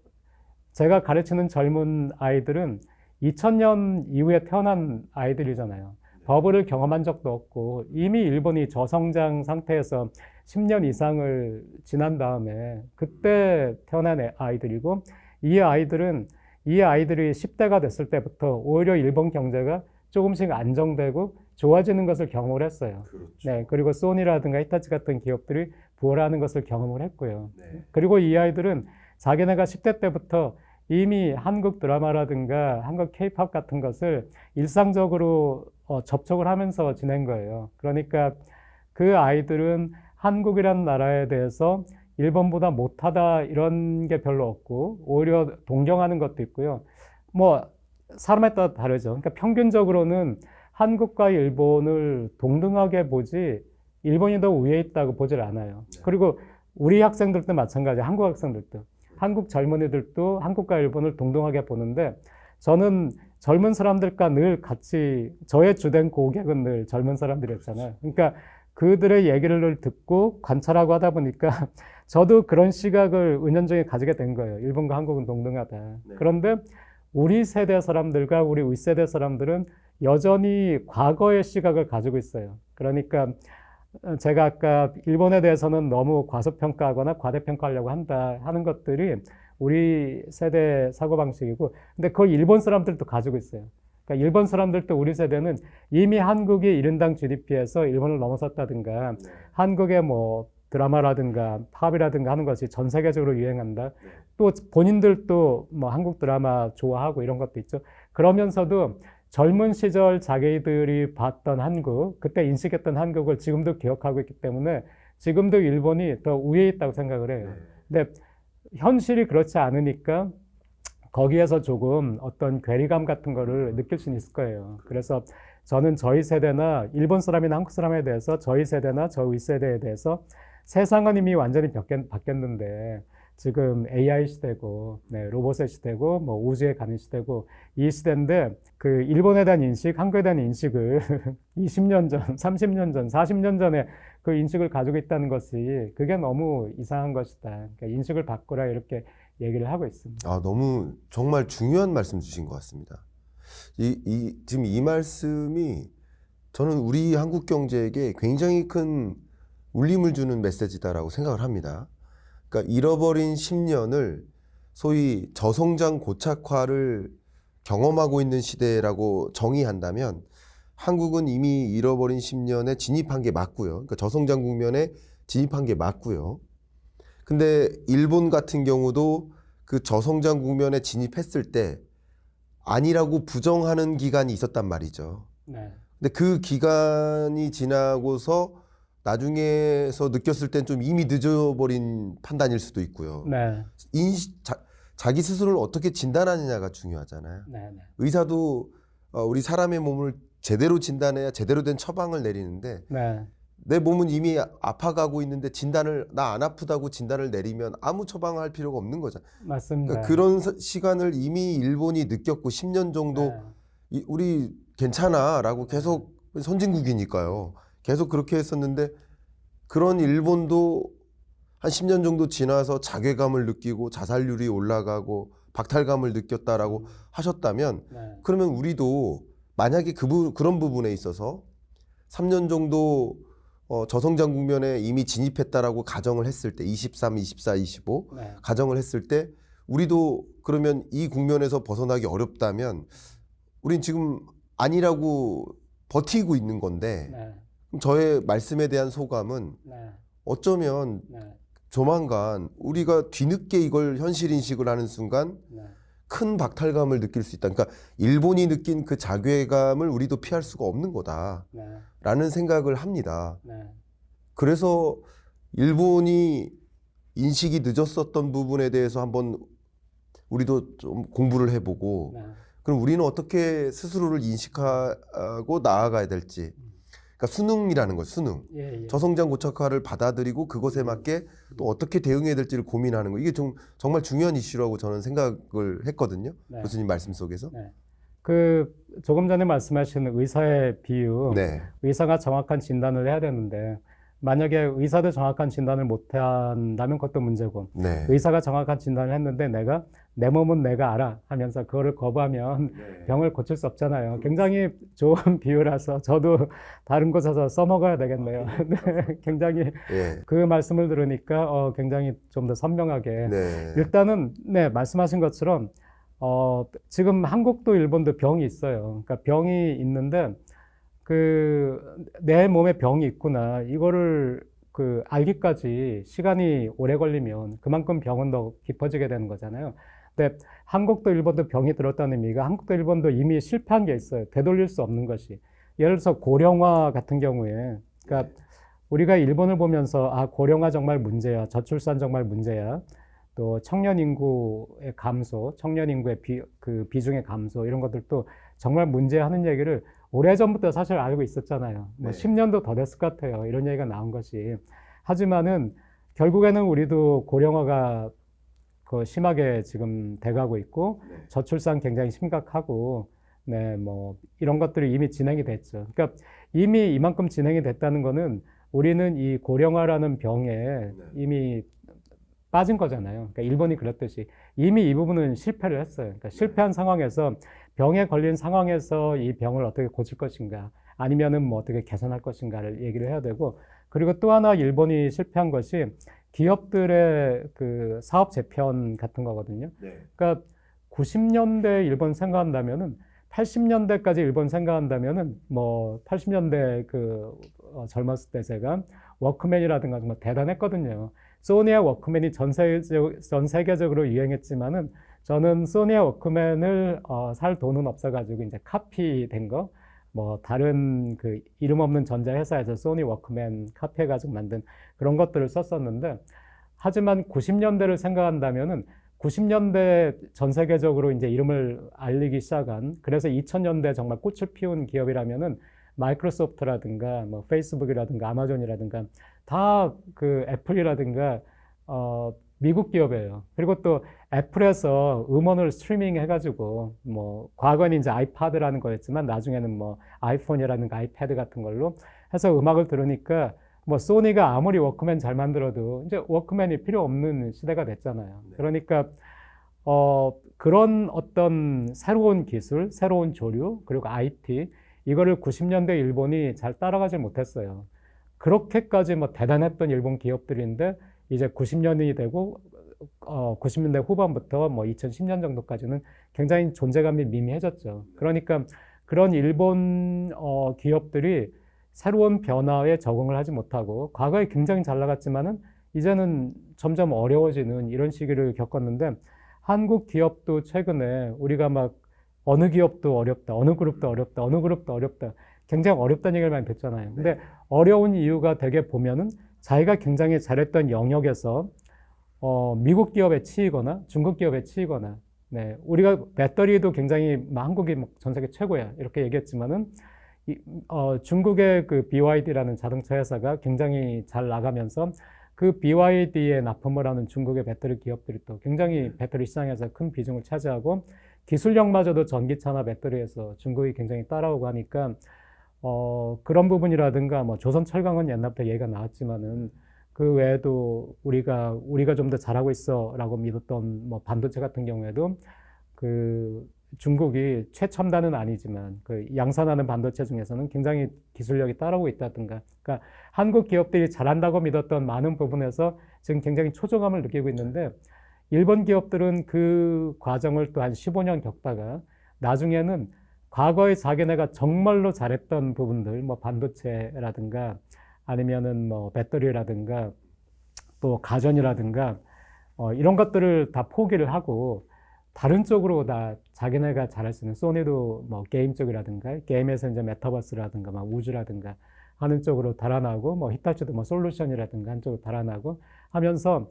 제가 가르치는 젊은 아이들은 2000년 이후에 태어난 아이들이잖아요. 버블을 경험한 적도 없고 이미 일본이 저성장 상태에서 10년 이상을 지난 다음에 그때 태어난 아이들이고 이 아이들이 10대가 됐을 때부터 오히려 일본 경제가 조금씩 안정되고 좋아지는 것을 경험을 했어요. 그렇죠. 네, 그리고 소니라든가 히타치 같은 기업들이 부활하는 것을 경험을 했고요. 네. 그리고 이 아이들은 자기네가 10대 때부터 이미 한국 드라마라든가 한국 케이팝 같은 것을 일상적으로 접촉을 하면서 지낸 거예요. 그러니까 그 아이들은 한국이라는 나라에 대해서 일본보다 못하다 이런 게 별로 없고 오히려 동경하는 것도 있고요. 뭐 사람에 따라 다르죠. 그러니까 평균적으로는 한국과 일본을 동등하게 보지 일본이 더 위에 있다고 보질 않아요. 네. 그리고 우리 학생들도 마찬가지예요. 한국 학생들도. 한국 젊은이들도 한국과 일본을 동등하게 보는데 저는 젊은 사람들과 늘 같이 저의 주된 고객은 늘 젊은 사람들이었잖아요. 그러니까 그들의 얘기를 늘 듣고 관찰하고 하다 보니까 저도 그런 시각을 은연중에 가지게 된 거예요. 일본과 한국은 동등하다. 네. 그런데 우리 세대 사람들과 우리 윗세대 사람들은 여전히 과거의 시각을 가지고 있어요. 그러니까 제가 아까 일본에 대해서는 너무 과소평가하거나 과대평가하려고 한다 하는 것들이 우리 세대 사고방식이고 근데 그걸 일본 사람들도 가지고 있어요. 그러니까 일본 사람들도 우리 세대는 이미 한국이 1인당 GDP에서 일본을 넘어섰다든가 네. 한국의 뭐 드라마라든가 팝이라든가 하는 것이 전 세계적으로 유행한다. 네. 또 본인들도 뭐 한국 드라마 좋아하고 이런 것도 있죠. 그러면서도 젊은 시절 자기들이 봤던 한국, 그때 인식했던 한국을 지금도 기억하고 있기 때문에 지금도 일본이 더 위에 있다고 생각을 해요. 네. 근데 현실이 그렇지 않으니까 거기에서 조금 어떤 괴리감 같은 거를 느낄 수는 있을 거예요. 그래서 저는 저희 세대나 일본 사람이나 한국 사람에 대해서 저희 세대나 저 윗세대에 대해서 세상은 이미 완전히 바뀌었는데 지금 AI 시대고, 네, 로봇의 시대고, 뭐 우주에 가는 시대고 이 시대인데 그 일본에 대한 인식, 한국에 대한 인식을 20년 전, 30년 전, 40년 전에 그 인식을 가지고 있다는 것이 그게 너무 이상한 것이다. 그러니까 인식을 바꾸라 이렇게 얘기를 하고 있습니다. 아, 너무 정말 중요한 말씀 주신 것 같습니다. 지금 이 말씀이 저는 우리 한국 경제에게 굉장히 큰 울림을 주는 메시지다라고 생각을 합니다. 그러니까 잃어버린 10년을 소위 저성장 고착화를 경험하고 있는 시대라고 정의한다면 한국은 이미 잃어버린 10년에 진입한 게 맞고요. 그러니까 저성장 국면에 진입한 게 맞고요. 근데 일본 같은 경우도 그 저성장 국면에 진입했을 때 아니라고 부정하는 기간이 있었단 말이죠. 네, 근데 그 기간이 지나고서 나중에서 느꼈을 땐 좀 이미 늦어버린 판단일 수도 있고요. 네, 자기 스스로를 어떻게 진단하느냐가 중요하잖아요. 네, 네, 의사도 우리 사람의 몸을 제대로 진단해야 제대로 된 처방을 내리는데 네, 내 몸은 이미 아파가고 있는데 나 안 아프다고 진단을 내리면 아무 처방을 할 필요가 없는 거잖아요. 맞습니다. 그러니까 그런 시간을 이미 일본이 느꼈고 10년 정도 네, 우리 괜찮아라고 계속 선진국이니까요. 계속 그렇게 했었는데 그런 일본도 한 10년 정도 지나서 자괴감을 느끼고 자살률이 올라가고 박탈감을 느꼈다라고 하셨다면 네, 그러면 우리도 만약에 그런 부분에 있어서 3년 정도 저성장 국면에 이미 진입했다라고 가정을 했을 때 23, 24, 25 네, 가정을 했을 때 우리도 그러면 이 국면에서 벗어나기 어렵다면 우린 지금 아니라고 버티고 있는 건데 네, 그럼 저의 말씀에 대한 소감은 네, 어쩌면 네, 조만간 우리가 뒤늦게 이걸 현실 인식을 하는 순간 네, 큰 박탈감을 느낄 수 있다. 그러니까 일본이 느낀 그 자괴감을 우리도 피할 수가 없는 거다라는 네, 생각을 합니다. 네, 그래서 일본이 인식이 늦었었던 부분에 대해서 한번 우리도 좀 공부를 해보고 네, 그럼 우리는 어떻게 스스로를 인식하고 나아가야 될지. 그러니까 수능이라는 거예요. 수능. 예, 예. 저성장 고착화를 받아들이고 그것에 맞게 또 어떻게 대응해야 될지를 고민하는 거. 이게 정말 중요한 이슈라고 저는 생각을 했거든요. 네. 교수님 말씀 속에서. 네. 그 조금 전에 말씀하신 의사의 비유, 네. 의사가 정확한 진단을 해야 되는데 만약에 의사도 정확한 진단을 못 한다면 그것도 문제고 네. 의사가 정확한 진단을 했는데 내가 내 몸은 내가 알아 하면서 그거를 거부하면 병을 고칠 수 없잖아요. 굉장히 좋은 비유라서 저도 다른 곳에서 써먹어야 되겠네요. 네, 굉장히 예. 그 말씀을 들으니까 굉장히 좀 더 선명하게 네. 일단은 네 말씀하신 것처럼 지금 한국도 일본도 병이 있어요. 그러니까 병이 있는데 내 몸에 병이 있구나 이거를 알기까지 시간이 오래 걸리면 그만큼 병은 더 깊어지게 되는 거잖아요. 근데 한국도 일본도 병이 들었다는 의미가 한국도 일본도 이미 실패한 게 있어요. 되돌릴 수 없는 것이. 예를 들어서 고령화 같은 경우에 그러니까 우리가 일본을 보면서 고령화 정말 문제야. 저출산 정말 문제야. 또 청년 인구의 감소, 청년 인구의 비중의 감소 이런 것들도 정말 문제하는 얘기를 오래전부터 사실 알고 있었잖아요. 뭐 네. 10년도 더 됐을 것 같아요. 이런 얘기가 나온 것이. 하지만은 결국에는 우리도 고령화가 심하게 지금 돼가고 있고 저출산 굉장히 심각하고 네, 뭐 이런 것들이 이미 진행이 됐죠. 그러니까 이미 이만큼 진행이 됐다는 거는 우리는 이 고령화라는 병에 이미 빠진 거잖아요. 그러니까 일본이 그랬듯이 이미 이 부분은 실패를 했어요. 그러니까 실패한 상황에서 병에 걸린 상황에서 이 병을 어떻게 고칠 것인가 아니면은 뭐 어떻게 개선할 것인가를 얘기를 해야 되고 그리고 또 하나 일본이 실패한 것이 기업들의 사업 재편 같은 거거든요. 네. 그러니까 90년대 일본 생각한다면은 80년대까지 일본 생각한다면은 뭐 80년대 젊었을 때 제가 워크맨이라든가 정말 대단했거든요. 소니의 워크맨이 전 세계적으로 유행했지만은 저는 소니의 워크맨을 살 돈은 없어가지고 이제 카피된 거, 뭐 다른 이름 없는 전자회사에서 소니 워크맨 카피해가지고 만든 그런 것들을 썼었는데 하지만 90년대를 생각한다면은 90년대 전 세계적으로 이제 이름을 알리기 시작한 그래서 2000년대 정말 꽃을 피운 기업이라면은 마이크로소프트라든가 뭐 페이스북이라든가 아마존이라든가 다 애플이라든가 미국 기업이에요. 그리고 또 애플에서 음원을 스트리밍 해가지고 뭐 과거에는 이제 아이팟이라는 거였지만 나중에는 뭐 아이폰이라든가 아이패드 같은 걸로 해서 음악을 들으니까 뭐 소니가 아무리 워크맨 잘 만들어도 이제 워크맨이 필요 없는 시대가 됐잖아요. 그러니까 그런 어떤 새로운 기술, 새로운 조류, 그리고 IT, 이거를 90년대 일본이 잘 따라가지 못했어요. 그렇게까지 뭐 대단했던 일본 기업들인데 이제 90년이 되고 90년대 후반부터 뭐 2010년 정도까지는 굉장히 존재감이 미미해졌죠. 그러니까 그런 일본 기업들이 새로운 변화에 적응을 하지 못하고 과거에 굉장히 잘 나갔지만은 이제는 점점 어려워지는 이런 시기를 겪었는데 한국 기업도 최근에 우리가 막 어느 기업도 어렵다, 어느 그룹도 어렵다, 어느 그룹도 어렵다, 굉장히 어렵다는 얘기를 많이 듣잖아요. 근데 어려운 이유가 되게 보면은 자기가 굉장히 잘했던 영역에서 미국 기업에 치이거나 중국 기업에 치이거나, 네, 우리가 배터리도 굉장히 한국이 전 세계 최고야 이렇게 얘기했지만은 중국의 그 BYD라는 자동차 회사가 굉장히 잘 나가면서 그 BYD에 납품을 하는 중국의 배터리 기업들이 또 굉장히 배터리 시장에서 큰 비중을 차지하고 기술력마저도 전기차나 배터리에서 중국이 굉장히 따라오고 하니까 그런 부분이라든가 뭐 조선철강은 옛날부터 얘기가 나왔지만은 그 외에도 우리가 좀 더 잘하고 있어라고 믿었던 뭐 반도체 같은 경우에도 그 중국이 최첨단은 아니지만 그 양산하는 반도체 중에서는 굉장히 기술력이 따라오고 있다든가, 그러니까 한국 기업들이 잘한다고 믿었던 많은 부분에서 지금 굉장히 초조감을 느끼고 있는데 일본 기업들은 그 과정을 또 한 15년 겪다가 나중에는 과거에 자기네가 정말로 잘했던 부분들, 뭐 반도체라든가 아니면은 뭐 배터리라든가 또 가전이라든가 이런 것들을 다 포기를 하고 다른 쪽으로 다 자기네가 잘할 수 있는, 소니도 뭐 게임 쪽이라든가 게임에서 이제 메타버스라든가 막 우주라든가 하는 쪽으로 달아나고 뭐 히타치도 뭐 솔루션이라든가 한쪽으로 달아나고 하면서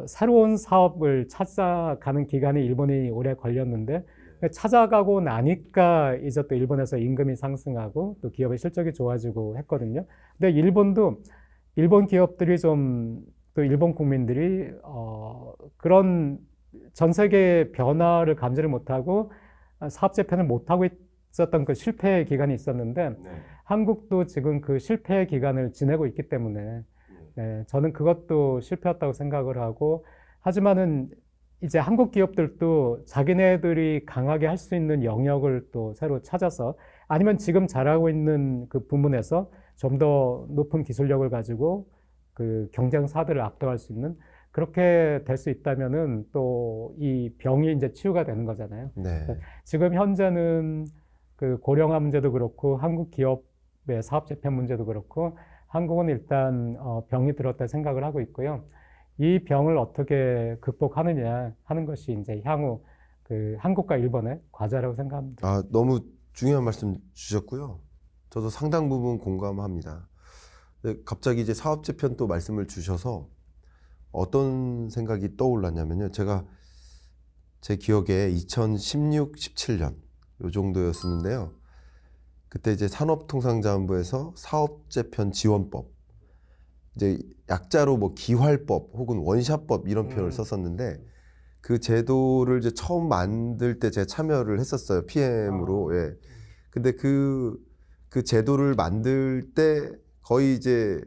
새로운 사업을 찾아가는 기간이 일본이 오래 걸렸는데 찾아가고 나니까 이제 또 일본에서 임금이 상승하고 또 기업의 실적이 좋아지고 했거든요. 근데 일본도 일본 기업들이 좀 또 일본 국민들이 그런 전 세계의 변화를 감지를 못하고 사업 재편을 못하고 있었던 그 실패의 기간이 있었는데 한국도 지금 그 실패의 기간을 지내고 있기 때문에 네, 저는 그것도 실패였다고 생각을 하고, 하지만은 이제 한국 기업들도 자기네들이 강하게 할 수 있는 영역을 또 새로 찾아서 아니면 지금 잘하고 있는 그 부문에서 좀 더 높은 기술력을 가지고 그 경쟁사들을 압도할 수 있는, 그렇게 될 수 있다면은 또 이 병이 이제 치유가 되는 거잖아요. 네. 지금 현재는 그 고령화 문제도 그렇고 한국 기업의 사업 재편 문제도 그렇고 한국은 일단 병이 들었다 생각을 하고 있고요. 이 병을 어떻게 극복하느냐 하는 것이 이제 향후 그 한국과 일본의 과제라고 생각합니다. 아, 너무 중요한 말씀 주셨고요. 저도 상당 부분 공감합니다. 근데 갑자기 이제 사업재편 또 말씀을 주셔서 어떤 생각이 떠올랐냐면요. 제가 제 기억에 2016, 17년 요 정도였었는데요. 그때 이제 산업통상자원부에서 사업재편 지원법, 이제 약자로 뭐 기활법 혹은 원샷법 이런 표현을 썼었는데 그 제도를 이제 처음 만들 때 제가 참여를 했었어요. PM으로. 예. 근데 그 제도를 만들 때 거의 이제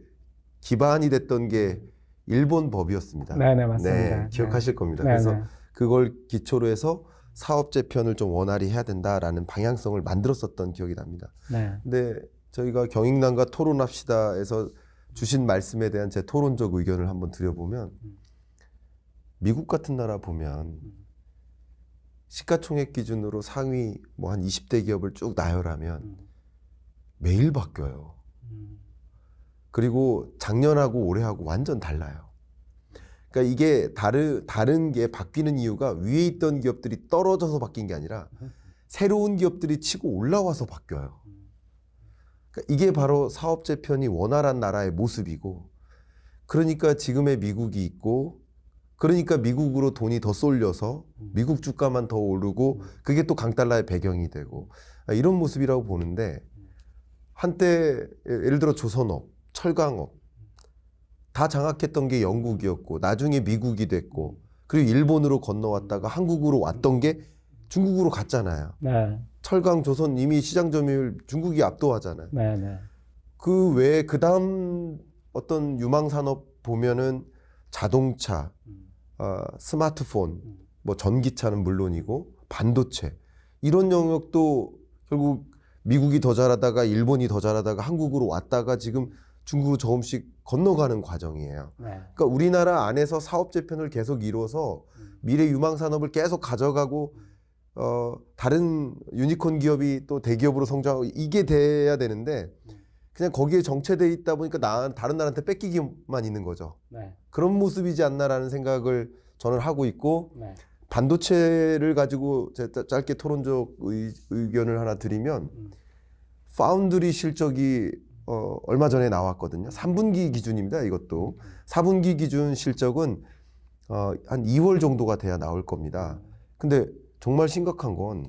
기반이 됐던 게 일본 법이었습니다. 네네, 맞습니다. 네, 기억하실 겁니다. 네네. 그래서 그걸 기초로 해서 사업재편을 좀 원활히 해야 된다라는 방향성을 만들었었던 기억이 납니다. 네. 근데 저희가 경익남과 토론합시다에서 주신 말씀에 대한 제 토론적 의견을 한번 드려보면, 미국 같은 나라 보면 시가총액 기준으로 상위 뭐 한 20대 기업을 쭉 나열하면 매일 바뀌어요. 그리고 작년하고 올해하고 완전 달라요. 그러니까 이게 다른 게 바뀌는 이유가 위에 있던 기업들이 떨어져서 바뀐 게 아니라 새로운 기업들이 치고 올라와서 바뀌어요. 그러니까 이게 바로 사업재편이 원활한 나라의 모습이고, 그러니까 지금의 미국이 있고, 그러니까 미국으로 돈이 더 쏠려서 미국 주가만 더 오르고 그게 또 강달러의 배경이 되고, 이런 모습이라고 보는데, 한때 예를 들어 조선업, 철강업 다 장악했던 게 영국이었고 나중에 미국이 됐고 그리고 일본으로 건너왔다가 한국으로 왔던 게 중국으로 갔잖아요. 네. 철강, 조선 이미 시장 점유율 중국이 압도하잖아요. 네. 네. 그 외에 그 다음 어떤 유망 산업 보면은 자동차, 스마트폰 뭐 전기차는 물론이고 반도체 이런 영역도 결국 미국이 더 잘하다가 일본이 더 잘하다가 한국으로 왔다가 지금 중국으로 조금씩 건너가는 과정이에요. 네. 그러니까 우리나라 안에서 사업 재편을 계속 이루어서 미래 유망 산업을 계속 가져가고 다른 유니콘 기업이 또 대기업으로 성장하고 이게 돼야 되는데 그냥 거기에 정체돼 있다 보니까 다른 나라한테 뺏기기만 있는 거죠. 네. 그런 모습이지 않나라는 생각을 저는 하고 있고 네. 반도체를 가지고 제가 짧게 토론적 의견을 하나 드리면 파운드리 실적이 얼마 전에 나왔거든요. 3분기 기준입니다. 이것도 4분기 기준 실적은 한 2월 정도가 돼야 나올 겁니다. 근데 정말 심각한 건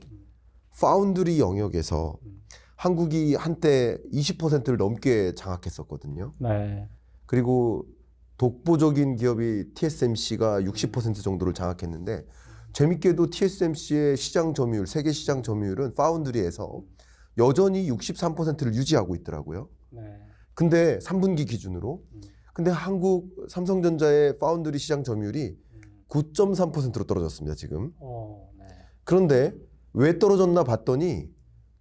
파운드리 영역에서 한국이 한때 20%를 넘게 장악했었거든요. 네. 그리고 독보적인 기업이 TSMC가 60% 정도를 장악했는데 재밌게도 TSMC의 시장 점유율, 세계 시장 점유율은 파운드리에서 여전히 63%를 유지하고 있더라고요. 네. 근데 3분기 기준으로. 근데 한국 삼성전자의 파운드리 시장 점유율이 9.3%로 떨어졌습니다, 지금. 네. 그런데 왜 떨어졌나 봤더니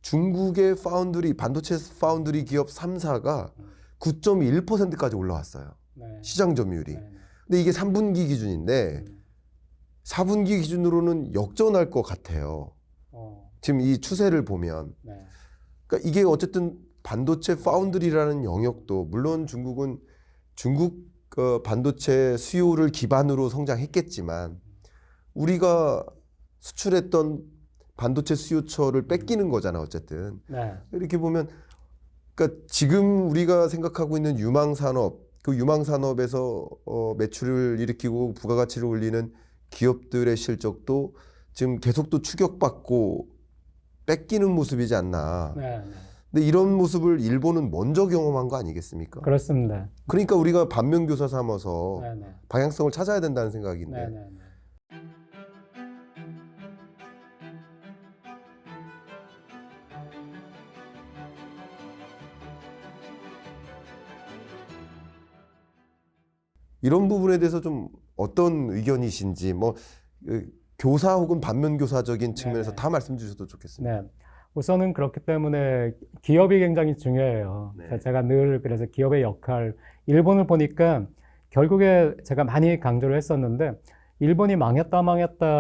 중국의 파운드리, 반도체 파운드리 기업 3사가 9.1%까지 올라왔어요. 네. 시장 점유율이. 네. 근데 이게 3분기 기준인데 4분기 기준으로는 역전할 것 같아요. 지금 이 추세를 보면. 네. 그러니까 이게 어쨌든 반도체 파운드리라는 영역도 물론 중국은 중국 반도체 수요를 기반으로 성장했겠지만 우리가 수출했던 반도체 수요처를 뺏기는 거잖아 어쨌든. 네. 이렇게 보면 그러니까 지금 우리가 생각하고 있는 유망 산업 그 유망 산업에서 매출을 일으키고 부가가치를 올리는 기업들의 실적도 지금 계속 또 추격받고 뺏기는 모습이지 않나. 네. 근데 이런 모습을 일본은 먼저 경험한 거 아니겠습니까? 그렇습니다. 그러니까 우리가 반면교사 삼아서 네. 네. 방향성을 찾아야 된다는 생각인데. 네. 네. 이런 부분에 대해서 좀 어떤 의견이신지 뭐 교사 혹은 반면교사적인 측면에서 네네. 다 말씀 주셔도 좋겠습니다. 네. 우선은 그렇기 때문에 기업이 굉장히 중요해요. 네. 제가 늘 그래서 기업의 역할, 일본을 보니까 결국에 제가 많이 강조를 했었는데 일본이 망했다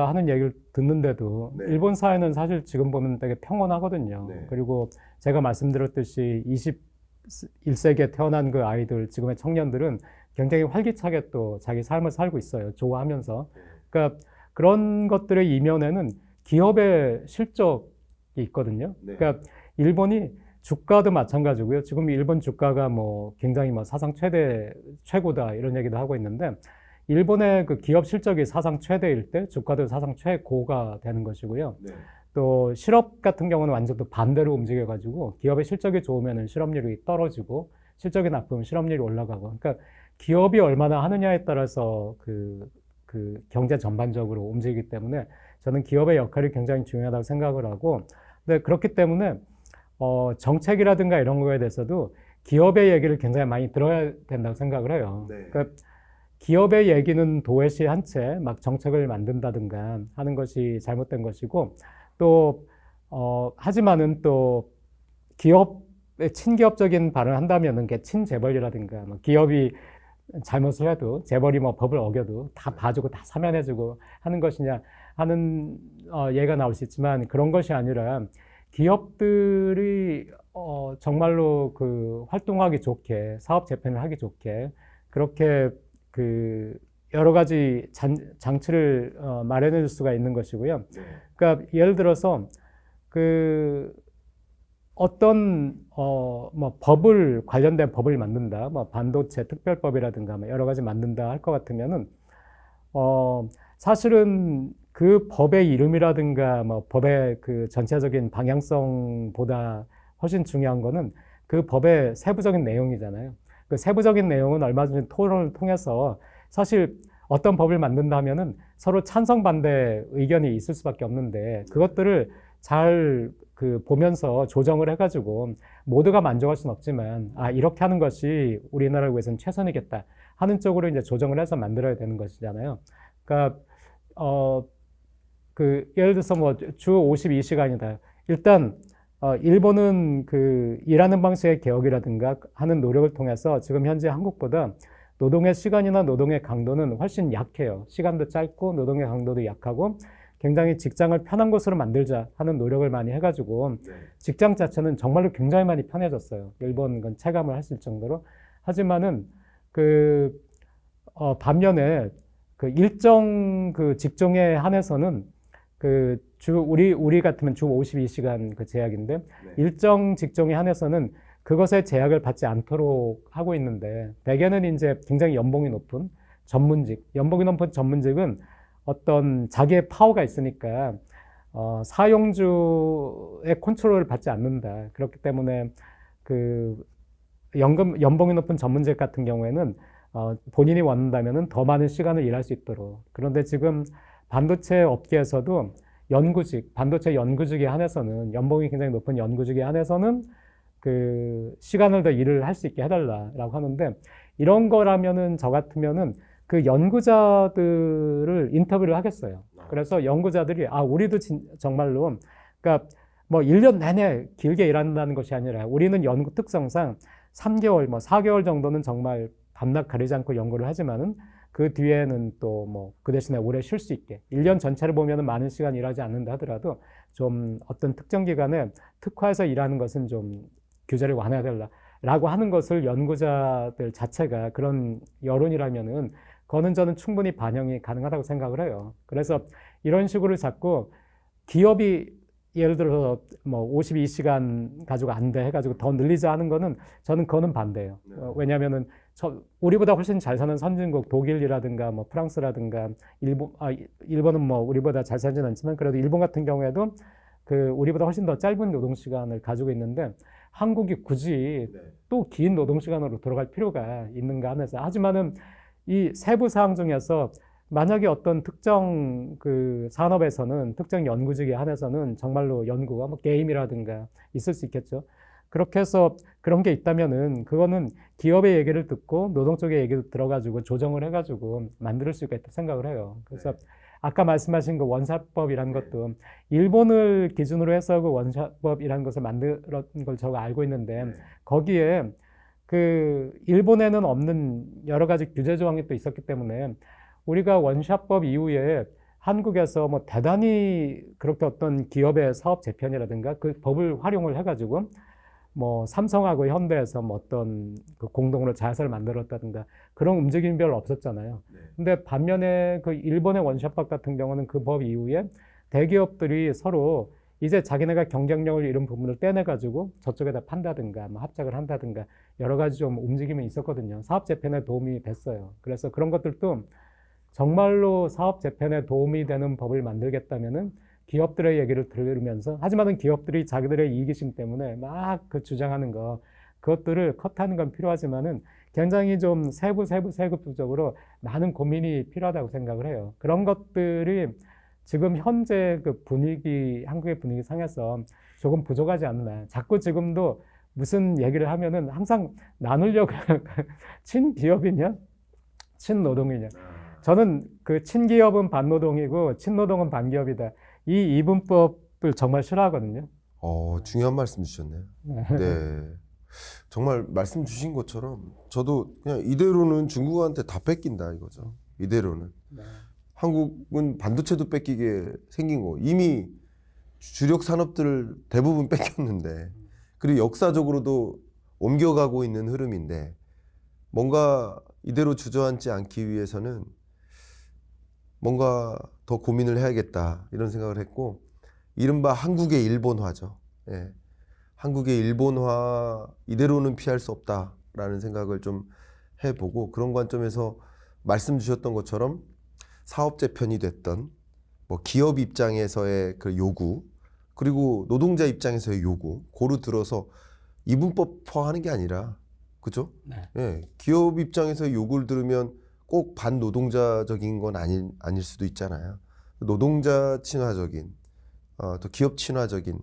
하는 얘기를 듣는데도 네. 일본 사회는 사실 지금 보면 되게 평온하거든요. 네. 그리고 제가 말씀드렸듯이 21세기에 태어난 그 아이들, 지금의 청년들은 굉장히 활기차게 또 자기 삶을 살고 있어요. 좋아하면서. 그러니까 그런 것들의 이면에는 기업의 실적이 있거든요. 네. 그러니까 일본이 주가도 마찬가지고요. 지금 일본 주가가 뭐 굉장히 뭐 사상 최고다 이런 얘기도 하고 있는데 일본의 그 기업 실적이 사상 최대일 때 주가도 사상 최고가 되는 것이고요. 네. 또 실업 같은 경우는 완전 또 반대로 움직여가지고 기업의 실적이 좋으면 실업률이 떨어지고 실적이 나쁘면 실업률이 올라가고. 그러니까 기업이 얼마나 하느냐에 따라서 그 경제 전반적으로 움직이기 때문에 저는 기업의 역할이 굉장히 중요하다고 생각을 하고, 근데 그렇기 때문에 정책이라든가 이런 거에 대해서도 기업의 얘기를 굉장히 많이 들어야 된다고 생각을 해요. 네. 그러니까 기업의 얘기는 도외시 한 채 막 정책을 만든다든가 하는 것이 잘못된 것이고, 또 하지만은 또 기업의 친기업적인 발언을 한다면은 게 친재벌이라든가 뭐 기업이 잘못을 해도 재벌이 뭐 법을 어겨도 다 봐주고 다 사면해주고 하는 것이냐 하는 예가 나올 수 있지만 그런 것이 아니라 기업들이 정말로 그 활동하기 좋게 사업 재편을 하기 좋게 그렇게 그 여러 가지 장치를 마련해 줄 수가 있는 것이고요. 네. 그러니까 예를 들어서 그 어떤 뭐 법을 관련된 법을 만든다, 뭐 반도체 특별법이라든가 뭐 여러 가지 만든다 할 것 같으면은 사실은 그 법의 이름이라든가 뭐 법의 그 전체적인 방향성보다 훨씬 중요한 거는 그 법의 세부적인 내용이잖아요. 그 세부적인 내용은 얼마 전에 토론을 통해서 사실 어떤 법을 만든다 하면은 서로 찬성 반대 의견이 있을 수밖에 없는데 그것들을 잘 보면서 조정을 해가지고 모두가 만족할 수는 없지만 이렇게 하는 것이 우리나라를 위해서는 최선이겠다 하는 쪽으로 이제 조정을 해서 만들어야 되는 것이잖아요. 그러니까 예를 들어서 뭐 주 52시간이다. 일단 일본은 그 일하는 방식의 개혁이라든가 하는 노력을 통해서 지금 현재 한국보다 노동의 시간이나 노동의 강도는 훨씬 약해요. 시간도 짧고 노동의 강도도 약하고 굉장히 직장을 편한 곳으로 만들자 하는 노력을 많이 해가지고 직장 자체는 정말로 굉장히 많이 편해졌어요. 일본 건 체감을 했을 정도로. 하지만은 반면에 그 일정 그 직종에 한해서는 우리 같으면 주 52시간 그 제약인데 일정 직종에 한해서는 그것에 제약을 받지 않도록 하고 있는데 대개는 이제 굉장히 연봉이 높은 전문직, 연봉이 높은 전문직은 어떤 자기의 파워가 있으니까 사용주의 컨트롤을 받지 않는다. 그렇기 때문에 연봉이 높은 전문직 같은 경우에는 본인이 원한다면은 더 많은 시간을 일할 수 있도록. 그런데 지금 반도체 업계에서도 반도체 연구직에 한해서는 연봉이 굉장히 높은 연구직에 한해서는 그 시간을 더 일을 할 수 있게 해달라라고 하는데 이런 거라면은 저 같으면은 그 연구자들을 인터뷰를 하겠어요. 그래서 연구자들이 우리도 정말로 그러니까 뭐 1년 내내 길게 일한다는 것이 아니라 우리는 연구 특성상 3개월, 뭐 4개월 정도는 정말 밤낮 가리지 않고 연구를 하지만은 그 뒤에는 또 뭐 그 대신에 오래 쉴 수 있게 1년 전체를 보면은 많은 시간 일하지 않는다 하더라도 좀 어떤 특정 기간에 특화해서 일하는 것은 좀 규제를 완화해달라라고 하는 것을 연구자들 자체가 그런 여론이라면은 그거는 저는 충분히 반영이 가능하다고 생각을 해요. 그래서 이런 식으로 자꾸 기업이 예를 들어서 뭐 52시간 가지고 안 돼 해가지고 더 늘리자 하는 거는 저는 그거는 반대예요. 왜냐하면은 우리보다 훨씬 잘 사는 선진국 독일이라든가 뭐 프랑스라든가 일본은 뭐 우리보다 잘 살지는 않지만 그래도 일본 같은 경우에도 우리보다 훨씬 더 짧은 노동 시간을 가지고 있는데 한국이 굳이 또 긴 노동 시간으로 들어갈 필요가 있는가 하면서 하지만은 이 세부 사항 중에서 만약에 어떤 특정 그 산업에서는 특정 연구직에 한해서는 정말로 연구가 뭐 게임이라든가 있을 수 있겠죠. 그렇게 해서 그런 게 있다면은 그거는 기업의 얘기를 듣고 노동 쪽의 얘기를 들어가지고 조정을 해가지고 만들 수가 있다고 생각을 해요. 그래서 아까 말씀하신 그 원샷법이라는 것도 일본을 기준으로 해서 그 원샷법이라는 것을 만든 걸 제가 알고 있는데 거기에 일본에는 없는 여러 가지 규제 조항이 또 있었기 때문에 우리가 원샷법 이후에 한국에서 뭐 대단히 그렇게 어떤 기업의 사업 재편이라든가 그 법을 활용을 해가지고 뭐 삼성하고 현대에서 뭐 어떤 공동으로 자회사를 만들었다든가 그런 움직임이 별로 없었잖아요. 근데 반면에 일본의 원샷법 같은 경우는 그 법 이후에 대기업들이 서로 이제 자기네가 경쟁력을 잃은 부분을 떼내가지고 저쪽에다 판다든가 뭐 합작을 한다든가 여러 가지 좀 움직임이 있었거든요. 사업 재편에 도움이 됐어요. 그래서 그런 것들도 정말로 사업 재편에 도움이 되는 법을 만들겠다면은 기업들의 얘기를 들으면서 하지만은 기업들이 자기들의 이기심 때문에 막 주장하는 그것들을 컷하는 건 필요하지만은 굉장히 좀 세부적으로 많은 고민이 필요하다고 생각을 해요. 그런 것들이 지금 현재 한국의 분위기 상에서 조금 부족하지 않나. 자꾸 지금도 무슨 얘기를 하면은 항상 나누려고 친기업이냐, 친노동이냐. 저는 친기업은 반노동이고 친노동은 반기업이다. 이 이분법을 정말 싫어하거든요. 중요한 말씀 주셨네요. 네. 정말 말씀 주신 것처럼 저도 그냥 이대로는 중국한테 다 뺏긴다 이거죠. 이대로는. 네. 한국은 반도체도 뺏기게 생긴 거. 이미 주력 산업들을 대부분 뺏겼는데 그리고 역사적으로도 옮겨가고 있는 흐름인데 뭔가 이대로 주저앉지 않기 위해서는 뭔가 더 고민을 해야겠다 이런 생각을 했고 이른바 한국의 일본화죠. 예. 한국의 일본화 이대로는 피할 수 없다라는 생각을 좀 해보고 그런 관점에서 말씀 주셨던 것처럼 사업 재편이 됐던 뭐 기업 입장에서의 그 요구 그리고 노동자 입장에서의 요구 고루 들어서 이분법화하는 게 아니라 그죠? 네. 예. 기업 입장에서의 요구를 들으면 꼭 반노동자적인 건 아닐 수도 있잖아요. 노동자 친화적인 또 기업 친화적인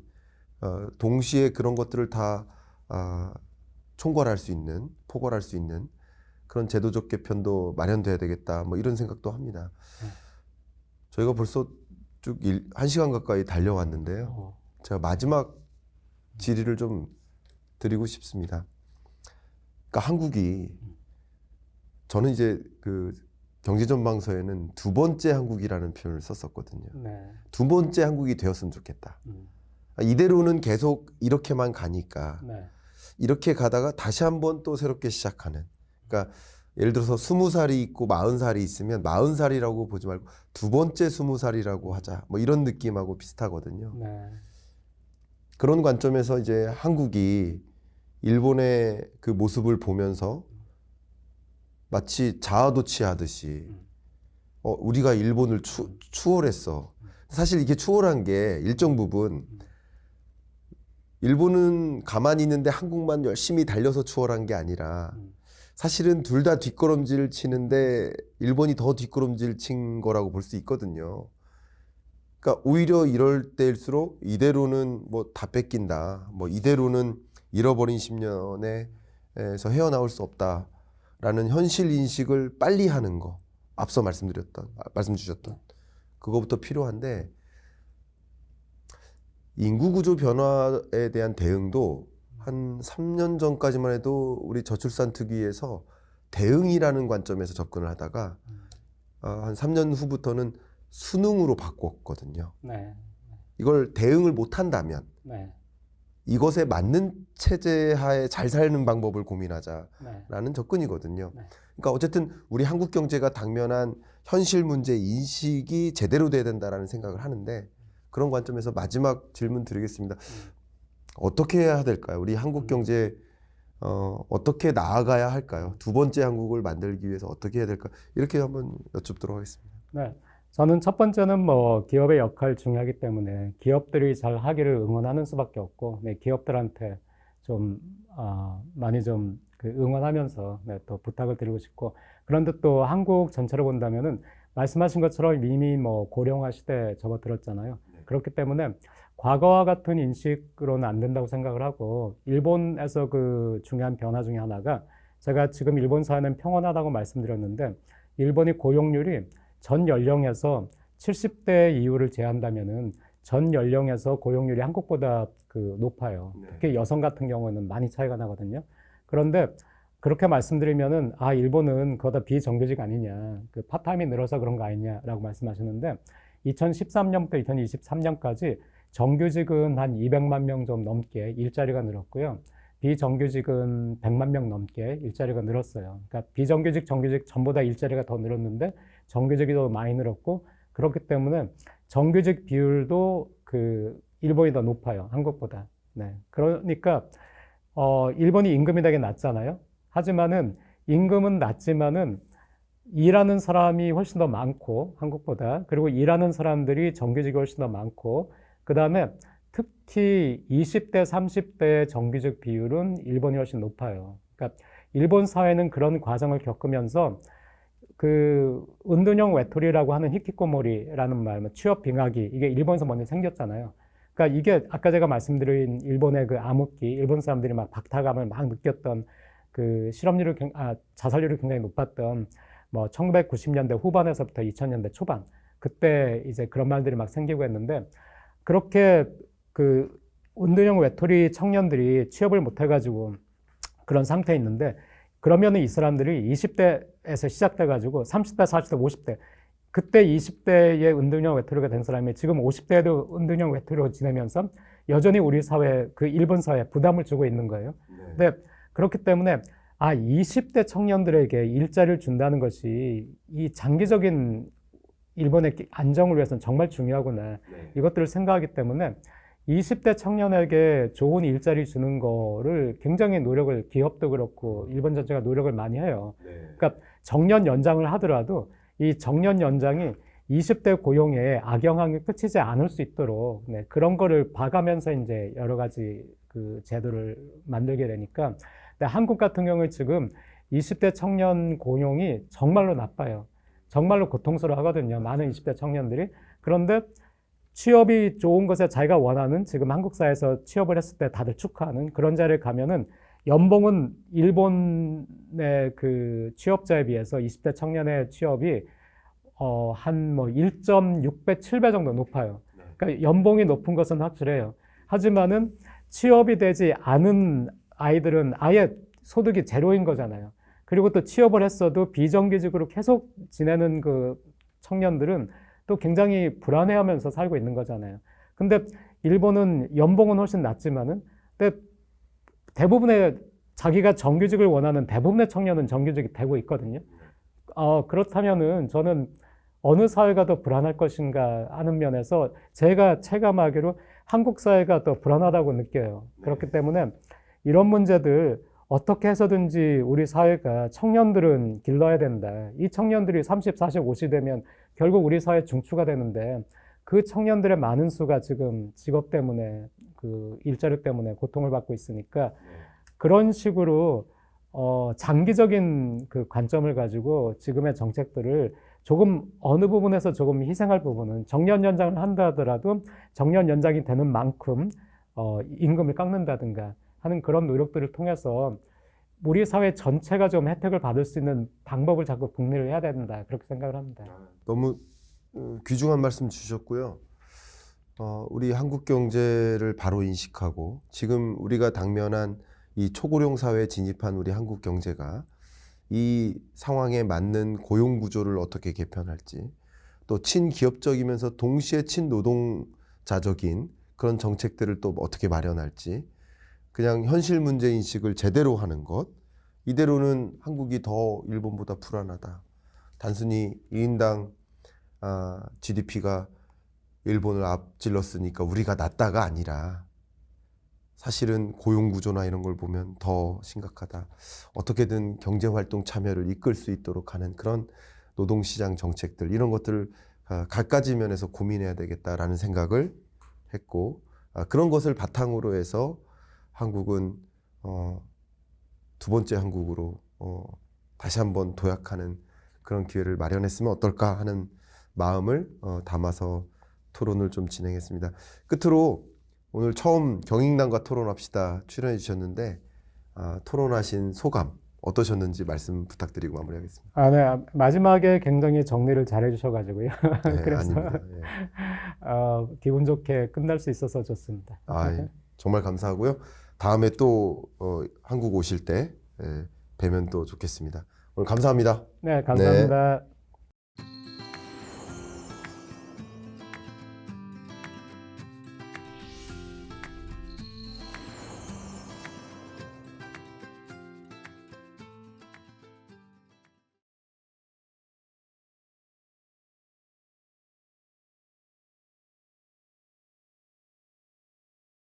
동시에 그런 것들을 다 총괄할 수 있는 포괄할 수 있는 그런 제도적 개편도 마련돼야 되겠다 뭐 이런 생각도 합니다. 저희가 벌써 쭉 1시간 가까이 달려왔는데요. 제가 마지막 질의를 좀 드리고 싶습니다. 그러니까 한국이 저는 이제 그 경제전망서에는 두 번째 한국이라는 표현을 썼었거든요. 네. 두 번째 한국이 되었으면 좋겠다. 이대로는 계속 이렇게만 가니까 네. 이렇게 가다가 다시 한번 또 새롭게 시작하는. 그러니까 예를 들어서 20살이 있고 40살이 있으면 40살이라고 보지 말고 두 번째 20살이라고 하자. 뭐 이런 느낌하고 비슷하거든요. 네. 그런 관점에서 이제 한국이 일본의 그 모습을 보면서 마치 자아도취하듯이 우리가 일본을 추월했어. 사실 이게 추월한 게 일정 부분 일본은 가만히 있는데 한국만 열심히 달려서 추월한 게 아니라 사실은 둘 다 뒷걸음질 치는데 일본이 더 뒷걸음질 친 거라고 볼 수 있거든요. 그러니까 오히려 이럴 때일수록 이대로는 뭐 다 뺏긴다. 뭐 이대로는 잃어버린 10년에서 헤어나올 수 없다라는 현실 인식을 빨리 하는 거. 앞서 말씀 주셨던 그거부터 필요한데 인구 구조 변화에 대한 대응도 한 3년 전까지만 해도 우리 저출산 특위에서 대응이라는 관점에서 접근을 하다가 한 3년 후부터는 수능으로 바꿨거든요. 네. 이걸 대응을 못한다면 네. 이것에 맞는 체제 하에 잘 사는 방법을 고민하자라는 네. 접근이거든요. 네. 그러니까 어쨌든 우리 한국 경제가 당면한 현실 문제 인식이 제대로 돼야 된다라는 생각을 하는데 그런 관점에서 마지막 질문 드리겠습니다. 어떻게 해야 될까요? 우리 한국 경제 어떻게 나아가야 할까요? 두 번째 한국을 만들기 위해서 어떻게 해야 될까? 이렇게 한번 여쭙도록 하겠습니다. 네. 저는 첫 번째는 뭐 기업의 역할 중요하기 때문에 기업들이 잘 하기를 응원하는 수밖에 없고, 네, 기업들한테 좀 많이 좀 그 응원하면서 네, 또 부탁을 드리고 싶고, 그런데 또 한국 전체로 본다면은 말씀하신 것처럼 이미 뭐 고령화 시대에 접어들었잖아요. 그렇기 때문에 과거와 같은 인식으로는 안 된다고 생각을 하고, 일본에서 그 중요한 변화 중에 하나가, 제가 지금 일본 사회는 평온하다고 말씀드렸는데 일본이 고용률이 전 연령에서 70대 이후를 제한다면은 전 연령에서 고용률이 한국보다 그 높아요. 특히 여성 같은 경우는 많이 차이가 나거든요. 그런데 그렇게 말씀드리면은 일본은 그거다 비정규직 아니냐, 그 파타임이 늘어서 그런 거 아니냐라고 말씀하시는데 2013년부터 2023년까지 정규직은 한 200만 명 좀 넘게 일자리가 늘었고요. 비정규직은 100만 명 넘게 일자리가 늘었어요. 그러니까 비정규직, 정규직 전부 다 일자리가 더 늘었는데 정규직이 더 많이 늘었고, 그렇기 때문에 정규직 비율도 그 일본이 더 높아요, 한국보다. 네. 그러니까 일본이 임금이 되게 낮잖아요. 하지만은 임금은 낮지만은 일하는 사람이 훨씬 더 많고, 한국보다. 그리고 일하는 사람들이 정규직이 훨씬 더 많고, 그 다음에 특히 20대, 30대의 정규직 비율은 일본이 훨씬 높아요. 그러니까 일본 사회는 그런 과정을 겪으면서 그 은둔형 외톨이라고 하는 히키코모리라는 말, 취업 빙하기, 이게 일본에서 먼저 생겼잖아요. 그러니까 이게 아까 제가 말씀드린 일본의 그 암흑기, 일본 사람들이 막 박탈감을 막 느꼈던 그 자살률이 굉장히 높았던 뭐 1990년대 후반에서부터 2000년대 초반, 그때 이제 그런 말들이 막 생기고 했는데, 그렇게 그 은둔형 외톨이 청년들이 취업을 못 해가지고 그런 상태에 있는데, 그러면은 이 사람들이 20대에서 시작돼가지고 30대, 40대, 50대, 그때 20대의 은둔형 외톨이가 된 사람이 지금 50대에도 은둔형 외톨이로 지내면서 여전히 우리 사회, 그 일본 사회에 부담을 주고 있는 거예요. 근데 그렇기 때문에 20대 청년들에게 일자리를 준다는 것이 이 장기적인 일본의 안정을 위해서는 정말 중요하구나. 이것들을 생각하기 때문에 20대 청년에게 좋은 일자리 주는 거를 굉장히 기업도 그렇고 일본 전체가 노력을 많이 해요. 그러니까 정년 연장을 하더라도 이 정년 연장이 20대 고용에 악영향이 끼치지 않을 수 있도록 그런 거를 봐가면서 이제 여러 가지 그 제도를 만들게 되니까. 근데 한국 같은 경우에 지금 20대 청년 고용이 정말로 나빠요. 정말로 고통스러워하거든요, 많은 20대 청년들이. 그런데 취업이 좋은 것에 자기가 원하는, 지금 한국 사회에서 취업을 했을 때 다들 축하하는 그런 자리에 가면은 연봉은 일본의 그 취업자에 비해서 20대 청년의 취업이 한 뭐 1.6배, 7배 정도 높아요. 그러니까 연봉이 높은 것은 확실해요. 하지만은 취업이 되지 않은 아이들은 아예 소득이 제로인 거잖아요. 그리고 또 취업을 했어도 비정규직으로 계속 지내는 그 청년들은 또 굉장히 불안해하면서 살고 있는 거잖아요. 근데 일본은 연봉은 훨씬 낮지만은 근데 대부분의 자기가 정규직을 원하는 대부분의 청년은 정규직이 되고 있거든요. 그렇다면은 저는 어느 사회가 더 불안할 것인가 하는 면에서 제가 체감하기로 한국 사회가 더 불안하다고 느껴요. 그렇기 때문에 이런 문제들 어떻게 해서든지 우리 사회가 청년들은 길러야 된다. 이 청년들이 30, 40, 50 되면 결국 우리 사회 중추가 되는데 그 청년들의 많은 수가 지금 직업 때문에 그 일자리 때문에 고통을 받고 있으니까 그런 식으로 장기적인 그 관점을 가지고 지금의 정책들을 조금 어느 부분에서 조금 희생할 부분은 정년 연장을 한다 하더라도 정년 연장이 되는 만큼 임금을 깎는다든가 하는 그런 노력들을 통해서 우리 사회 전체가 좀 혜택을 받을 수 있는 방법을 자꾸 궁리를 해야 된다. 그렇게 생각을 합니다. 너무 귀중한 말씀 주셨고요. 우리 한국 경제를 바로 인식하고 지금 우리가 당면한 이 초고령 사회에 진입한 우리 한국 경제가 이 상황에 맞는 고용 구조를 어떻게 개편할지, 또 친기업적이면서 동시에 친노동자적인 그런 정책들을 또 어떻게 마련할지, 그냥 현실 문제 인식을 제대로 하는 것, 이대로는 한국이 더 일본보다 불안하다. 단순히 1인당 GDP가 일본을 앞질렀으니까 우리가 낫다가 아니라 사실은 고용 구조나 이런 걸 보면 더 심각하다. 어떻게든 경제활동 참여를 이끌 수 있도록 하는 그런 노동시장 정책들, 이런 것들을 갖가지 면에서 고민해야 되겠다라는 생각을 했고, 그런 것을 바탕으로 해서 한국은 두 번째 한국으로 다시 한번 도약하는 그런 기회를 마련했으면 어떨까 하는 마음을 담아서 토론을 좀 진행했습니다. 끝으로 오늘 처음 경인당과 토론합시다 출연해 주셨는데 토론하신 소감 어떠셨는지 말씀 부탁드리고 마무리하겠습니다. 네. 마지막에 굉장히 정리를 잘 해주셔가지고요. 네, 그래서 아닙니다. 예. 기분 좋게 끝날 수 있어서 좋습니다. 정말 감사하고요. 다음에 또 한국 오실 때 뵈면 또 좋겠습니다. 오늘 감사합니다. 네, 감사합니다.